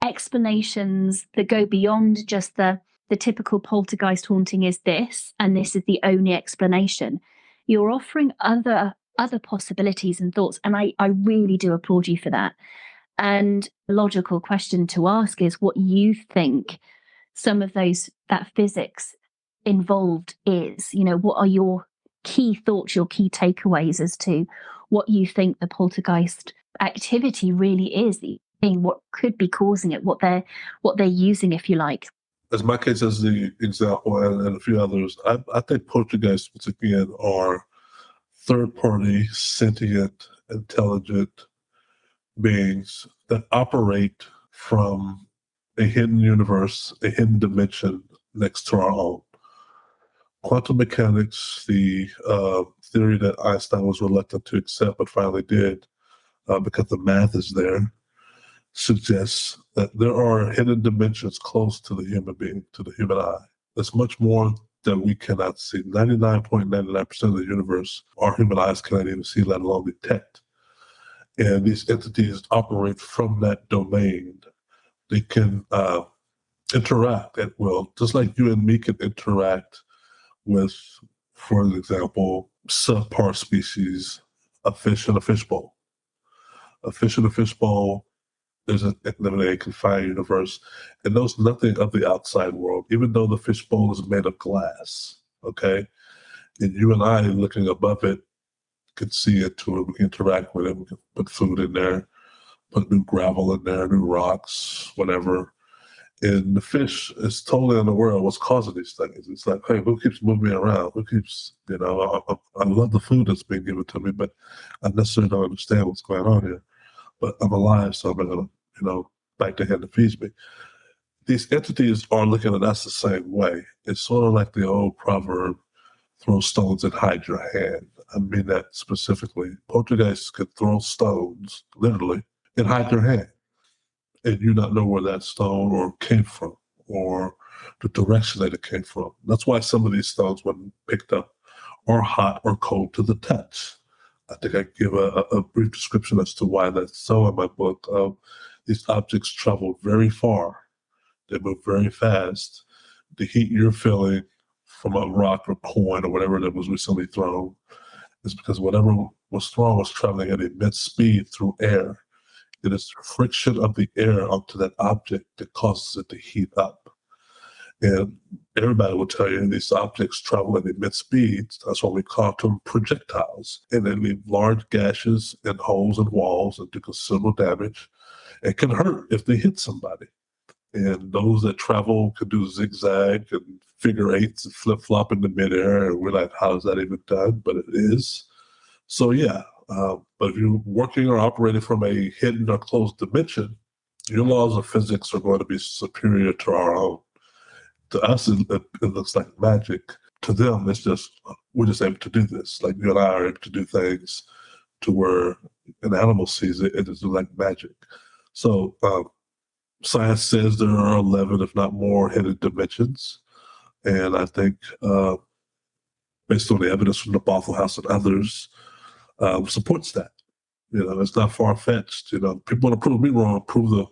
A: explanations that go beyond just the typical poltergeist haunting is this, and this is the only explanation. You're offering other possibilities and thoughts, and I really do applaud you for that. And the logical question to ask is what you think some of that physics involved is. What are your key thoughts, your key takeaways as to what you think the poltergeist activity really is, what could be causing it, what they're using, if you like.
B: As my case as the example, and a few others, I think poltergeists, once again, are third-party, sentient, intelligent beings that operate from a hidden universe, a hidden dimension next to our own. Quantum mechanics, the theory that Einstein was reluctant to accept but finally did, because the math is there. suggests that there are hidden dimensions close to the human being, to the human eye. There's much more that we cannot see. 99.99% of the universe, our human eyes cannot even see, let alone detect. And these entities operate from that domain. They can interact at will, just like you and me can interact with, for example, subpar species, a fish in a fishbowl. A fish in a fishbowl, there's a confined universe, and knows nothing of the outside world, even though the fishbowl is made of glass. Okay, and you and I, looking above it, can see into it. We can interact with it. We can put food in there, put new gravel in there, new rocks, whatever. And the fish is totally unaware of what's causing these things. It's like, hey, who keeps moving me around? Who keeps, I love the food that's being given to me, but I necessarily don't understand what's going on here. But I'm alive, so I'm going to, bite the hand that feeds me. These entities are looking at us the same way. It's sort of like the old proverb, throw stones and hide your hand. I mean that specifically. Poltergeists could throw stones, literally, and hide their hand. And you not know where that stone or came from or the direction that it came from. That's why some of these stones, when picked up, are hot or cold to the touch. I think I give a brief description as to why that's so in my book. These objects travel very far. They move very fast. The heat you're feeling from a rock or coin or whatever that was recently thrown is because whatever was thrown was traveling at immense speed through air. It is the friction of the air onto that object that causes it to heat up. And everybody will tell you these objects travel at immense speeds. That's why we call them projectiles. And they leave large gashes and holes in walls and do considerable damage. It can hurt if they hit somebody. And those that travel can do zigzag and figure eights and flip flop in the midair. And we're like, how is that even done? But it is. So, yeah. But if you're working or operating from a hidden or closed dimension, your laws of physics are going to be superior to our own. To us, it looks like magic. To them, it's just, we're just able to do this. Like you and I are able to do things to where an animal sees it, it is like magic. So, science says there are 11, if not more, hidden dimensions. And I think, based on the evidence from the Bothell House and others, supports that. It's not far-fetched. People want to prove me wrong, prove the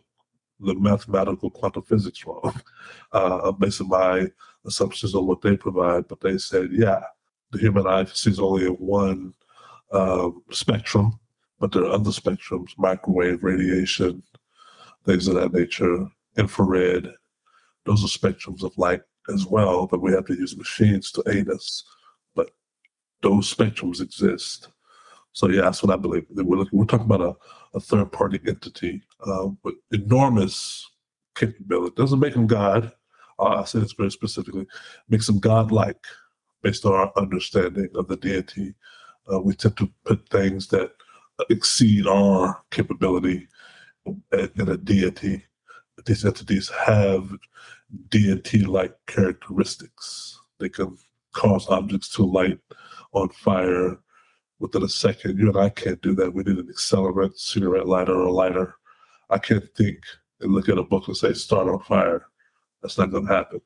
B: mathematical quantum physics wrong. I'm basing my assumptions on what they provide, but they said, yeah, the human eye sees only in one spectrum, but there are other spectrums, microwave, radiation, things of that nature, infrared. Those are spectrums of light as well, but we have to use machines to aid us. But those spectrums exist. So yeah, that's what I believe. We're talking about a third-party entity with enormous capability. Doesn't make him God. I say this very specifically. Makes him God-like based on our understanding of the deity. We tend to put things that exceed our capability in a deity. These entities have deity-like characteristics. They can cause objects to light on fire within a second. You and I can't do that. We need an accelerant, cigarette lighter, or a lighter. I can't think and look at a book and say, start on fire. That's not going to happen.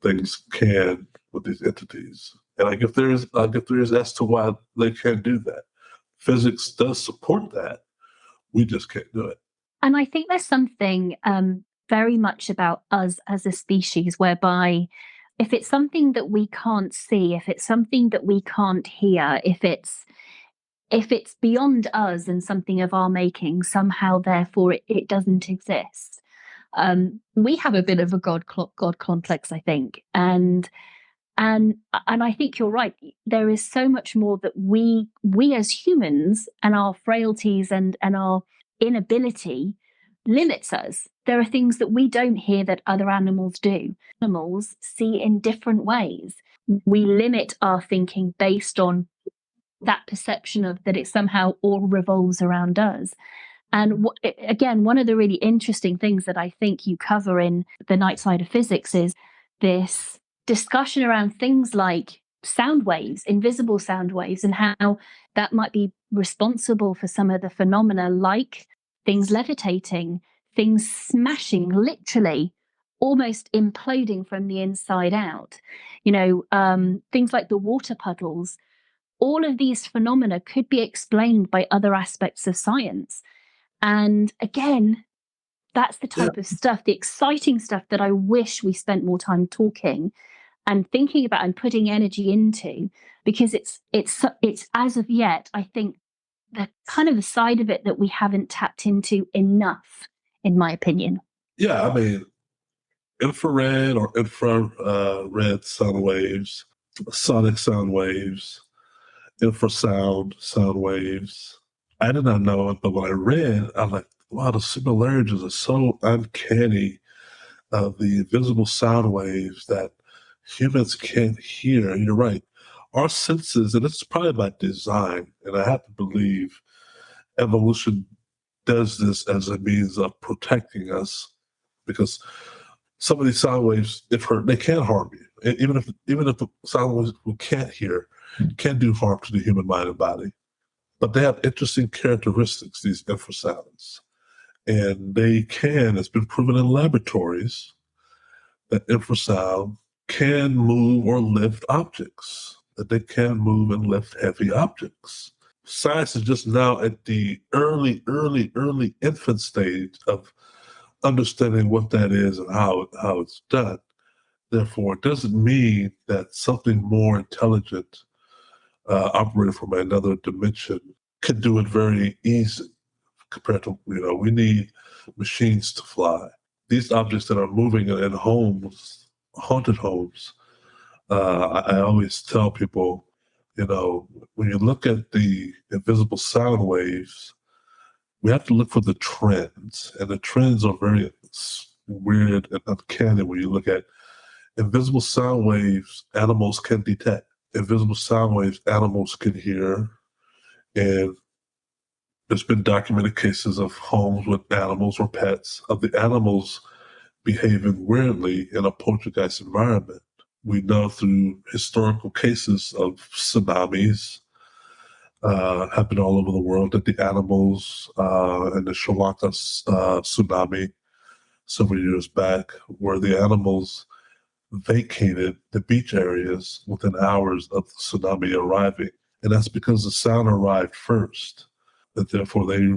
B: Things can with these entities. And I give theories as to why they can't do that. Physics does support that. We just can't do it.
A: And I think there's something very much about us as a species whereby if it's something that we can't see, if it's something that we can't hear, if it's beyond us and something of our making, somehow therefore it doesn't exist. We have a bit of a God complex, I think, and I think you're right. There is so much more that we as humans and our frailties and our inability limits us. There are things that we don't hear that other animals do. Animals see in different ways. We limit our thinking based on that perception of that it somehow all revolves around us. And again, one of the really interesting things that I think you cover in The Night Side of Physics is this discussion around things like sound waves, invisible sound waves, and how that might be responsible for some of the phenomena like things levitating, things smashing, literally almost imploding from the inside out. Things like the water puddles. All of these phenomena could be explained by other aspects of science. And again, that's the type of stuff, the exciting stuff that I wish we spent more time talking and thinking about and putting energy into, because it's as of yet, I think, the kind of the side of it that we haven't tapped into enough, in my opinion.
B: Yeah, I mean, infrared or infrared sound waves, sonic sound waves, infrasound sound waves. I did not know it, but when I read, I'm like, wow, the similarities are so uncanny of the invisible sound waves that humans can't hear. You're right. Our senses, and it's probably by design, and I have to believe evolution does this as a means of protecting us, because some of these sound waves, if heard, they can harm you. Even if the sound waves we can't hear can do harm to the human mind and body. But they have interesting characteristics, these infrasounds. And they can, it's been proven in laboratories, that infrasound can move or lift objects, that they can move and lift heavy objects. Science is just now at the early infant stage of understanding what that is and how it's done. Therefore, it doesn't mean that something more intelligent, operating from another dimension, can do it very easy compared to, we need machines to fly. These objects that are moving in homes, haunted homes, I always tell people, when you look at the invisible sound waves, we have to look for the trends. And the trends are very weird and uncanny when you look at invisible sound waves, animals can detect. Invisible sound waves, animals can hear. And there's been documented cases of homes with animals or pets, of the animals behaving weirdly in a poltergeist environment. We know through historical cases of tsunamis, happened all over the world, that the animals in the Sri Lanka tsunami several years back, where the animals vacated the beach areas within hours of the tsunami arriving. And that's because the sound arrived first, that therefore they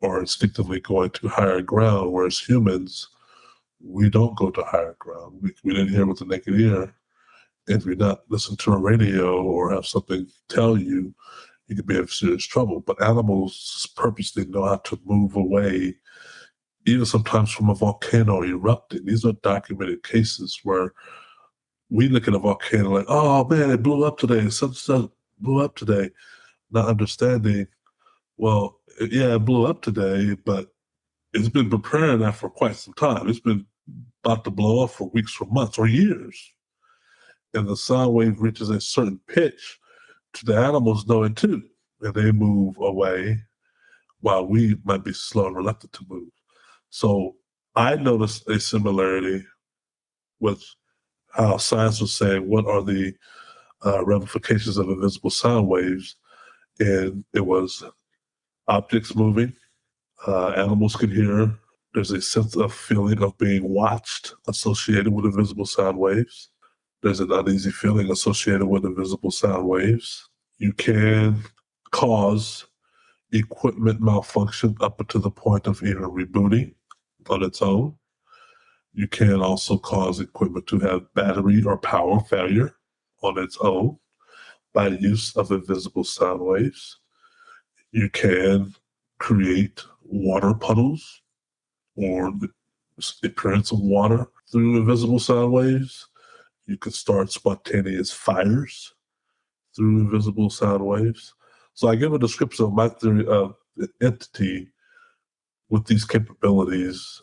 B: are instinctively going to higher ground, whereas humans, we don't go to higher ground. We didn't hear with the naked ear. If you're not listening to a radio or have something tell you, you could be in serious trouble. But animals purposely know how to move away, even sometimes from a volcano erupting. These are documented cases where we look at a volcano like, oh man, it blew up today. Such blew up today. Not understanding, well, yeah, it blew up today, but it's been preparing that for quite some time. It's been about to blow up for weeks or months or years. And the sound wave reaches a certain pitch, the animals know it too, and they move away while we might be slow and reluctant to move. So I noticed a similarity with how science was saying, what are the ramifications of invisible sound waves? And it was objects moving, animals could hear. There's a sense of feeling of being watched associated with invisible sound waves. There's an uneasy feeling associated with invisible sound waves. You can cause equipment malfunction up to the point of even rebooting on its own. You can also cause equipment to have battery or power failure on its own by the use of invisible sound waves. You can create water puddles or the appearance of water through invisible sound waves. You can start spontaneous fires through invisible sound waves. So I give a description of my theory of the entity with these capabilities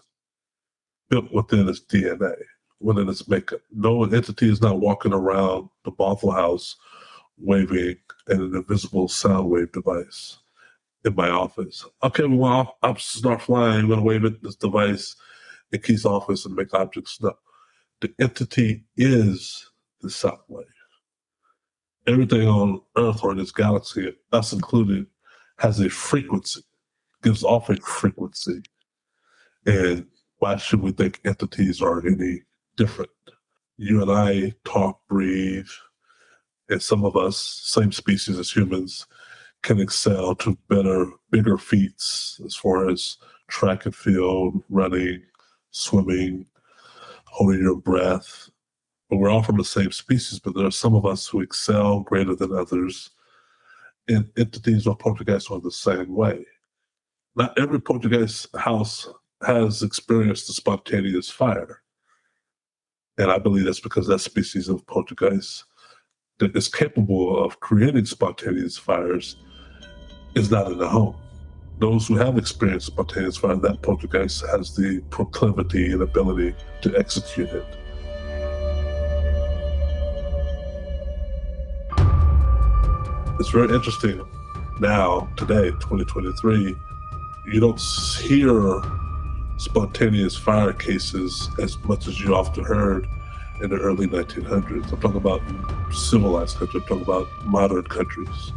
B: built within its DNA, within its makeup. No entity is not walking around the Bothell house waving an invisible sound wave device in my office. Okay, well, I'll start flying. I'm going to wave at this device in Keith's office and make objects. No, the entity is the sound wave. Everything on Earth or in this galaxy, us included, has a frequency, gives off a frequency. And why should we think entities are any different? You and I talk, breathe, and some of us, same species as humans, can excel to bigger feats as far as track and field, running, swimming, holding your breath. But we're all from the same species, but there are some of us who excel greater than others. And entities or poltergeists are the same way. Not every poltergeist house has experienced a spontaneous fire. And I believe that's because that species of poltergeist that is capable of creating spontaneous fires is not in the home. Those who have experienced spontaneous fire, that poltergeist has the proclivity and ability to execute it. It's very interesting now, today, 2023, you don't hear spontaneous fire cases as much as you often heard in the early 1900s. I'm talking about civilized countries, I'm talking about modern countries.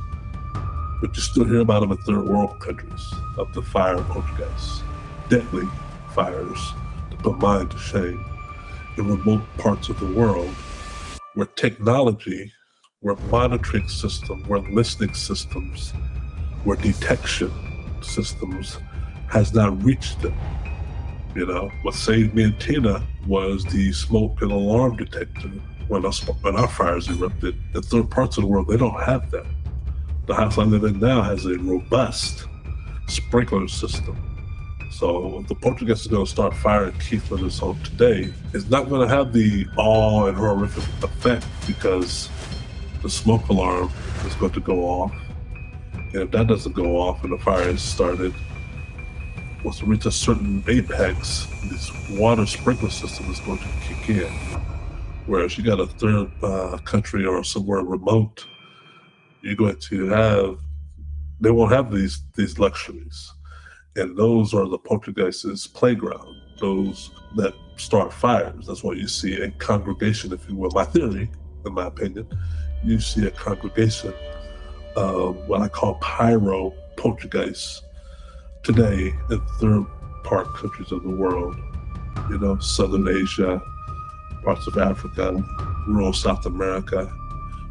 B: But you still hear about them in third world countries, of the fire poltergeists, deadly fires to put mind to shame in remote parts of the world where technology, where monitoring systems, where listening systems, where detection systems has not reached them. You know, what saved me and Tina was the smoke and alarm detector when our fires erupted. In third parts of the world, they don't have that. The house I live in now has a robust sprinkler system. So if the poltergeist is going to start firing Keith Linder's home today, it's not going to have the awe and horrific effect because the smoke alarm is going to go off. And if that doesn't go off and the fire is started, once it reaches a certain apex, this water sprinkler system is going to kick in. Whereas you got a third country or somewhere remote, you're going to have, they won't have these luxuries. And those are the poltergeist's playground, those that start fires. That's why you see a congregation, if you will. My theory, in my opinion, you see a congregation of what I call pyro poltergeists today in third part countries of the world, you know, Southern Asia, parts of Africa, rural South America,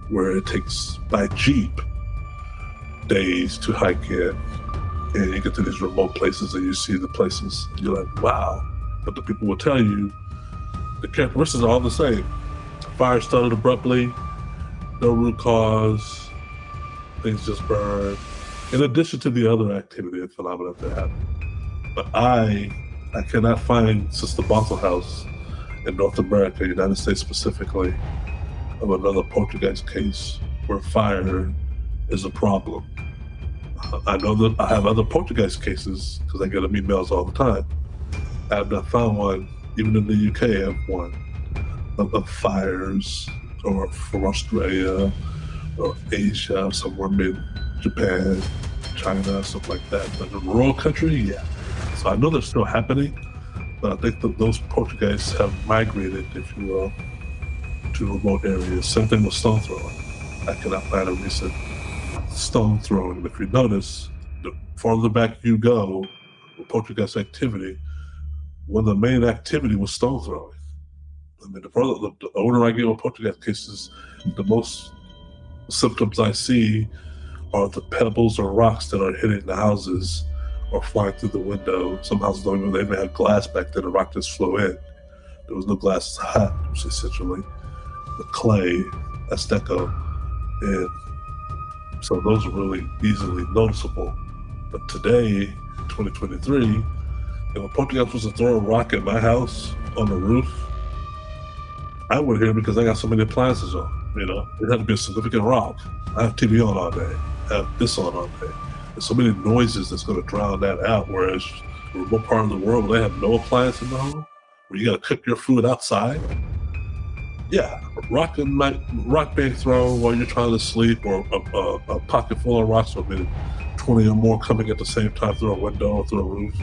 B: where it takes by Jeep days to hike in. And you get to these remote places and you see the places, you're like, wow. But the people will tell you the characteristics are all the same. Fire started abruptly, no root cause, things just burn, in addition to the other activity and phenomena that happen. But I cannot find, since the BOTHELL House in North America, United States specifically, of another poltergeist case where fire is a problem. I know that I have other poltergeist cases because I get them emails all the time. I have not found one, even in the UK, I have one of fires, or from Australia or Asia, somewhere mid Japan, China, stuff like that. But in a rural country, yeah. So I know they're still happening, but I think that those poltergeists have migrated, if you will, to remote areas. Same thing with stone throwing. I cannot find a recent stone throwing. If you notice, the farther back you go with poltergeist activity, one of the main activity was stone throwing. I mean, the older I get with poltergeist cases, the most symptoms I see are the pebbles or rocks that are hitting the houses or flying through the window. Some houses don't even have glass back then. The rock just flew in. There was no glass hut, which is essentially the clay, Azteco. And so those are really easily noticeable. But today, 2023, if a poltergeist was to throw a rock at my house on the roof, I would hear because I got so many appliances on. You know, it had to be a significant rock. I have TV on all day. I have this on all day. There's so many noises that's going to drown that out. Whereas a remote part of the world where they have no appliance in the home, where you got to cook your food outside. Yeah, rock being thrown while you're trying to sleep, or a pocket full of rocks, or maybe 20 or more coming at the same time through a window or through a roof.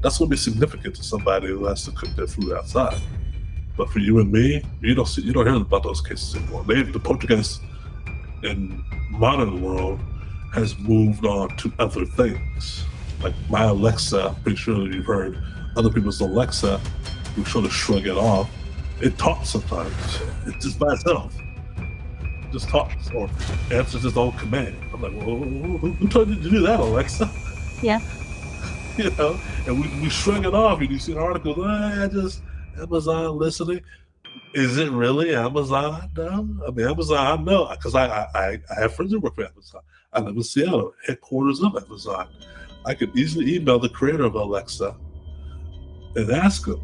B: That's going to be significant to somebody who has to cook their food outside. But for you and me, you don't hear about those cases anymore. The poltergeist in modern world has moved on to other things. Like my Alexa, I'm pretty sure you've heard other people's Alexa, we sort of shrug it off. It talks sometimes. It's just by itself. It just talks or answers its own command. I'm like, well, who told you to do that, Alexa?
A: Yeah.
B: You know, and we shrug it off. And you see articles, just Amazon listening. Is it really Amazon? No, I mean Amazon. I know because I have friends who work for Amazon. I live in Seattle, headquarters of Amazon. I could easily email the creator of Alexa and ask them,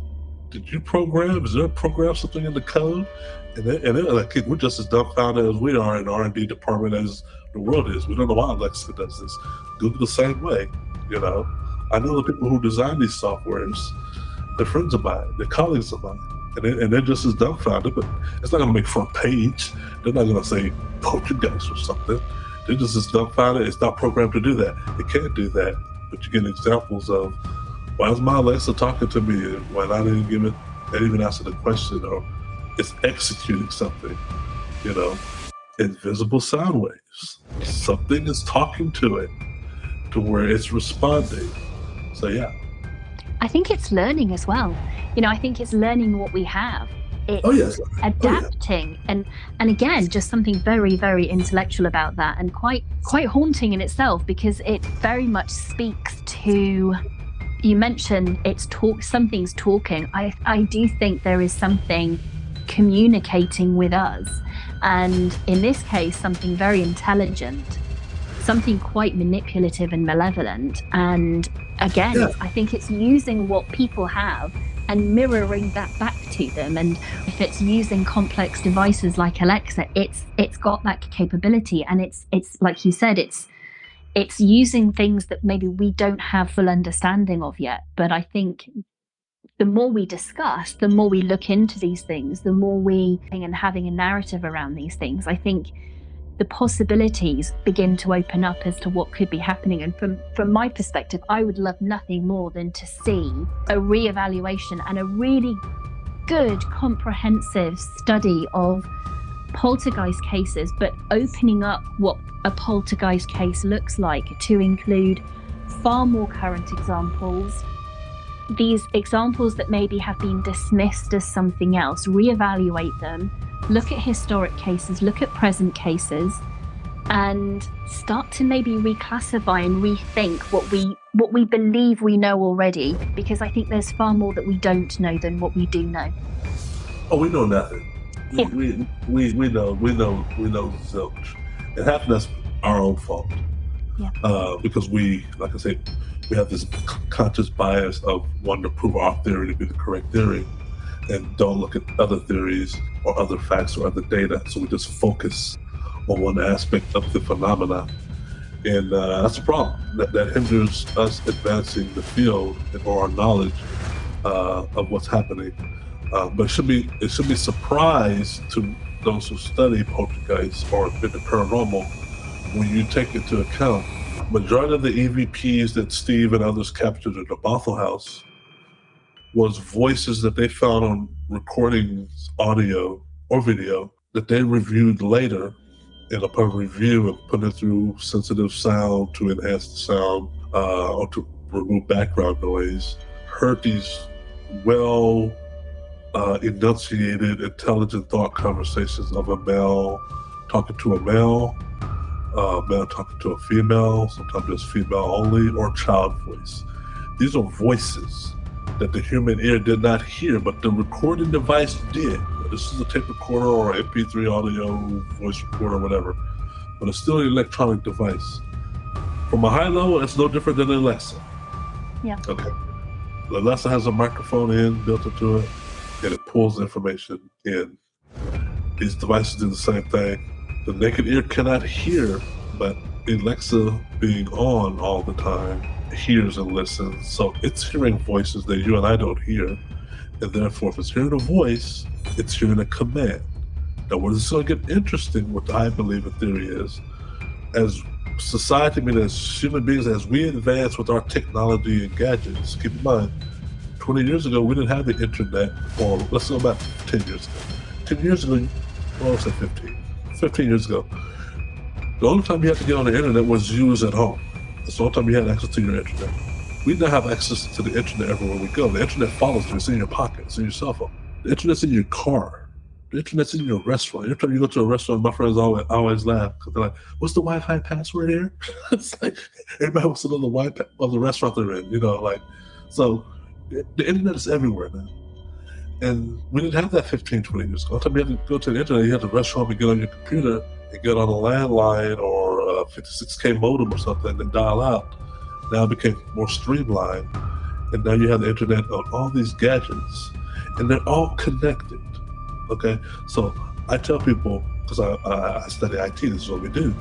B: "Did you program? Is there a program something in the code?" And they're like, "We're just as dumbfounded as we are in the R&D department as the world is. We don't know why Alexa does this. Google the same way, you know." I know the people who design these softwares. They're friends of mine. They're colleagues of mine. And they're just as dumbfounded, but it's not going to make front page. They're not going to say Poltergeist or something. They're just as dumbfounded. It's not programmed to do that. It can't do that. But you get examples of, why is my Alexa talking to me when I didn't give it, I didn't even answer the question, or it's executing something, you know, invisible sound waves. Something is talking to it to where it's responding. So yeah.
A: I think it's learning as well. You know, I think it's learning what we have. It's adapting. And again, just something very, very intellectual about that, and quite haunting in itself, because it very much speaks to, you mentioned something's talking. I do think there is something communicating with us. And in this case, something very intelligent, something quite manipulative and malevolent. And again, I think it's using what people have and mirroring that back to them. And if it's using complex devices like Alexa, it's got that capability. And it's like you said, it's using things that maybe we don't have full understanding of yet. But I think the more we discuss, the more we look into these things, the more we and having a narrative around these things, I think the possibilities begin to open up as to what could be happening. And from my perspective, I would love nothing more than to see a reevaluation and a really good comprehensive study of poltergeist cases, but opening up what a poltergeist case looks like to include far more current examples, these examples that maybe have been dismissed as something else, reevaluate them, look at historic cases, look at present cases, and start to maybe reclassify and rethink what we believe we know already, because I think there's far more that we don't know than what we do know.
B: Oh, we know nothing. We know zilch. And half of that's our own fault. Yeah. Because we, like I say, we have this conscious bias of wanting to prove our theory to be the correct theory, and don't look at other theories or other facts or other data. So we just focus on one aspect of the phenomena. And that's a problem that hinders us advancing the field or our knowledge of what's happening. But it should be a surprise to those who study poltergeist or the paranormal when you take into account majority of the EVPs that Steve and others captured at the Bothell House was voices that they found on recordings, audio or video, that they reviewed later, and upon review and putting it through sensitive sound to enhance the sound or to remove background noise, heard these well enunciated, intelligent thought conversations of a male talking to a male talking to a female, sometimes just female only, or child voice. These are voices that the human ear did not hear, but the recording device did. This is a tape recorder or an MP3 audio voice recorder, whatever, but it's still an electronic device. From a high level, it's no different than an Alexa.
A: Yeah.
B: Okay. The Alexa has a microphone built into it, and it pulls information in. These devices do the same thing. The naked ear cannot hear, but Alexa being on all the time hears and listens. So it's hearing voices that you and I don't hear. And therefore, if it's hearing a voice, it's hearing a command. Now, where this is going to get interesting, what I believe the theory is, as society, I mean, as human beings, as we advance with our technology and gadgets, keep in mind, 20 years ago, we didn't have the internet, or let's go back 10 years ago. 10 years ago, well, let's say 15 years ago, the only time you had to get on the internet was you was at home. That's the only time you had access to your internet. We now have access to the internet everywhere we go. The internet follows you. It's in your pocket. It's in your cell phone. The internet's in your car. The internet's in your restaurant. Every time you go to a restaurant, my friends always laugh because they're like, "What's the Wi-Fi password here?" It's like everybody wants to know the Wi-Fi of the restaurant they're in. Like so. The internet is everywhere now. And we didn't have that 15, 20 years ago. All the time you had to go to the internet, you had to rush home and get on your computer and get on a landline or a 56K modem or something and dial out. Now it became more streamlined. And now you have the internet on all these gadgets and they're all connected. Okay? So I tell people, because I study IT, this is what we do.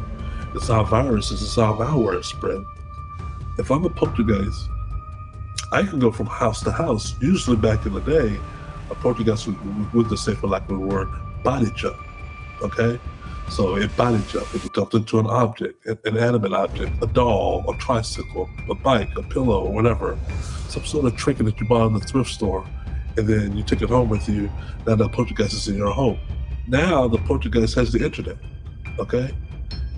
B: This is how viruses, this is how malware is spread. If I'm a poltergeist, I can go from house to house. Usually back in the day, a poltergeist would just say, for lack of a word, body jump. Okay? So it body jumped. It jumped into an object, an inanimate object, a doll, a tricycle, a bike, a pillow, or whatever. Some sort of trinket that you bought in the thrift store, and then you take it home with you. Now the poltergeist is in your home. Now the poltergeist has the internet. Okay?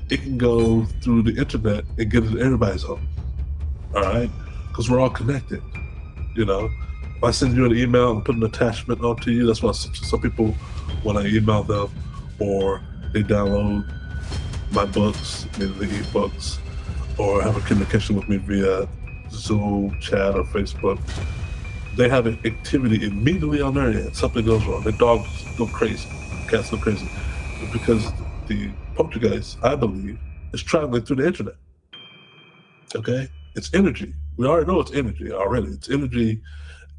B: It can go through the internet and get into everybody's home. All right? Because we're all connected. If I send you an email and put an attachment onto you, that's why some people, when I email them or they download my books, maybe the ebooks, or have a communication with me via Zoom, chat, or Facebook, they have an activity immediately on their end. Something goes wrong. Their dogs go crazy, cats go crazy, because the poltergeist, I believe, is traveling through the internet. Okay? It's energy. We already know it's energy already. It's energy,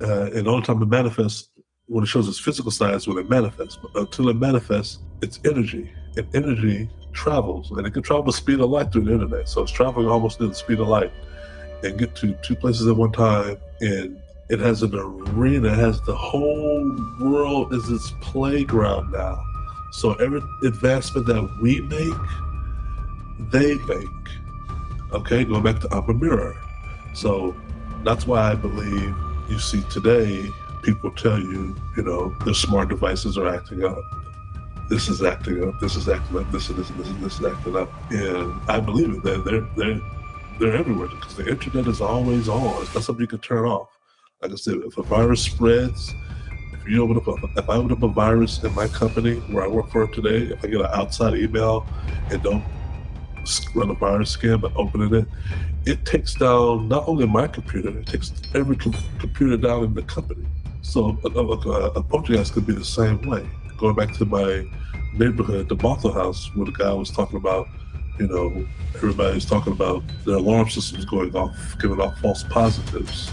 B: and the only time it manifests when it shows its physical size when it manifests. But until it manifests, it's energy. And energy travels, and it can travel the speed of light through the internet. So it's traveling almost at the speed of light and get to two places at one time. And it has an arena, it has the whole world as its playground now. So every advancement that we make, they make. Okay, going back to Upper Mirror. So that's why I believe you see today people tell you, their smart devices are acting up. This is acting up. This is acting up. This is acting up. And I believe it. They're everywhere because the internet is always on. It's not something you can turn off. Like I said, if a virus spreads, if I open up a virus in my company where I work for today, if I get an outside email and don't run a virus scan but opening it takes down not only my computer, it takes every computer down in the company. So a poltergeist could be the same way. Going back to my neighborhood, the BOTHELL house, where the guy was talking about, everybody's talking about their alarm systems going off, giving off false positives,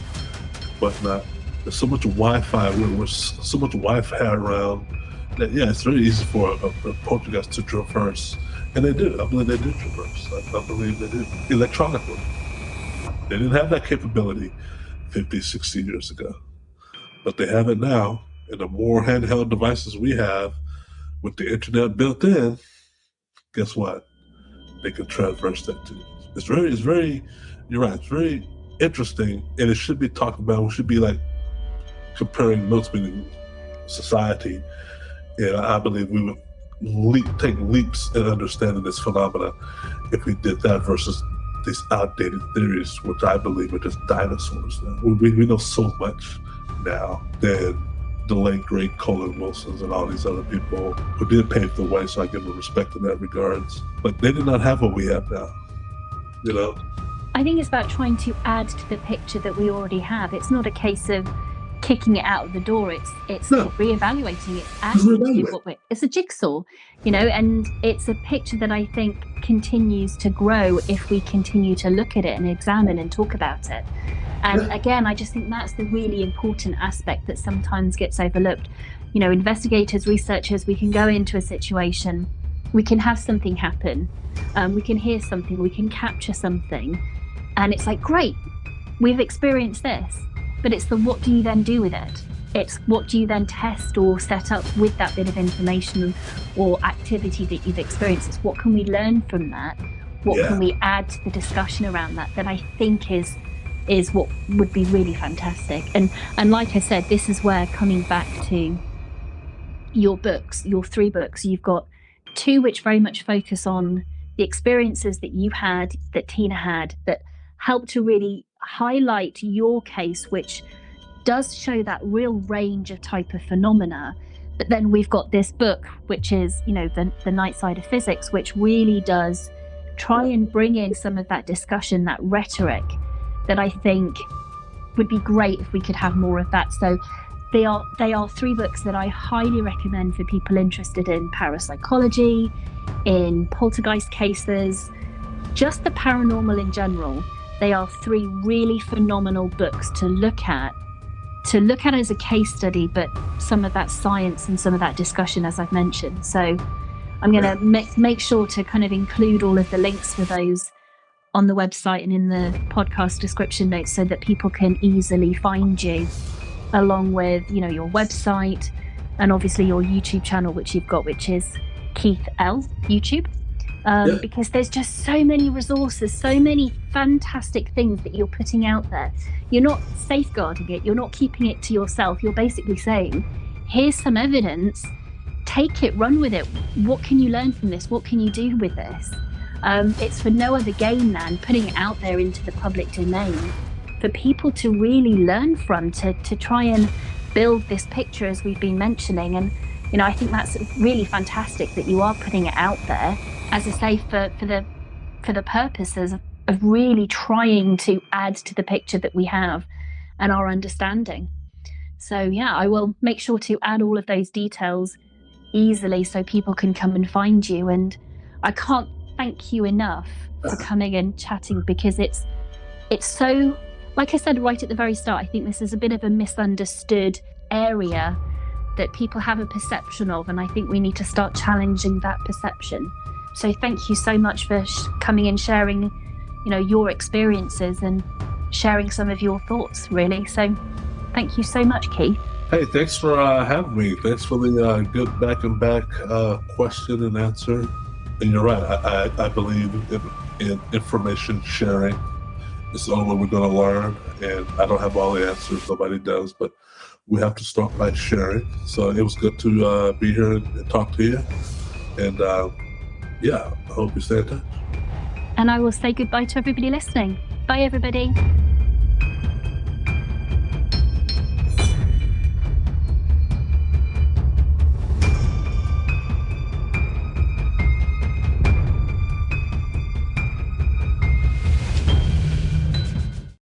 B: whatnot. There's so much Wi-Fi, so much Wi-Fi around that, yeah, it's very easy for a poltergeist to traverse. And they do. I believe they do traverse. I believe they do. Electronically. They didn't have that capability 50, 60 years ago. But they have it now. And the more handheld devices we have with the internet built in, guess what? They can traverse that too. It's very, you're right, it's very interesting. And it should be talked about. We should be like comparing notes between society. And I believe we would take leaps in understanding this phenomena if we did that versus these outdated theories, which I believe are just dinosaurs now. We know so much now than the late great Colin Wilsons and all these other people who did pave the way, so I give them respect in that regards. But they did not have what we have now,
A: I think it's about trying to add to the picture that we already have. It's not a case of kicking it out of the door. It's reevaluating it, adding to what it's a jigsaw, and it's a picture that I think continues to grow if we continue to look at it and examine and talk about it. And again, I just think that's the really important aspect that sometimes gets overlooked. Investigators, researchers, we can go into a situation, we can have something happen, we can hear something, we can capture something, and it's like, great, we've experienced this. But it's the what do you then do with it? It's what do you then test or set up with that bit of information or activity that you've experienced? It's what can we learn from that? What can we add to the discussion around that I think is what would be really fantastic. And like I said, this is where, coming back to your books, your 3 books, you've got 2 which very much focus on the experiences that you had, that Tina had, that helped to really highlight your case, which does show that real range of type of phenomena. But then we've got this book, which is, the Night Side of Physics, which really does try and bring in some of that discussion, that rhetoric, that I think would be great if we could have more of that. So they are 3 books that I highly recommend for people interested in parapsychology, in poltergeist cases, just the paranormal in general. They are 3 really phenomenal books to look at as a case study, but some of that science and some of that discussion, as I've mentioned. So I'm going to make sure to kind of include all of the links for those on the website and in the podcast description notes so that people can easily find you, along with, your website and obviously your YouTube channel, which you've got, which is Keith L YouTube. Because there's just so many resources, so many fantastic things that you're putting out there. You're not safeguarding it. You're not keeping it to yourself. You're basically saying, here's some evidence, take it, run with it. What can you learn from this? What can you do with this? It's for no other gain than putting it out there into the public domain for people to really learn from, to try and build this picture as we've been mentioning. And, I think that's really fantastic that you are putting it out there, as I say, for the purposes of really trying to add to the picture that we have and our understanding. So yeah, I will make sure to add all of those details easily so people can come and find you. And I can't thank you enough for coming and chatting, because it's so, like I said right at the very start, I think this is a bit of a misunderstood area that people have a perception of, and I think we need to start challenging that perception. So thank you so much for coming and sharing, your experiences and sharing some of your thoughts, really. So thank you so much, Keith.
B: Hey, thanks for having me. Thanks for the good back-and-back question and answer. And you're right, I believe in information sharing. It's the only way we're going to learn, and I don't have all the answers. Nobody does, but we have to start by sharing. So it was good to be here and talk to you. And I hope you stay in touch.
A: And I will say goodbye to everybody listening. Bye, everybody.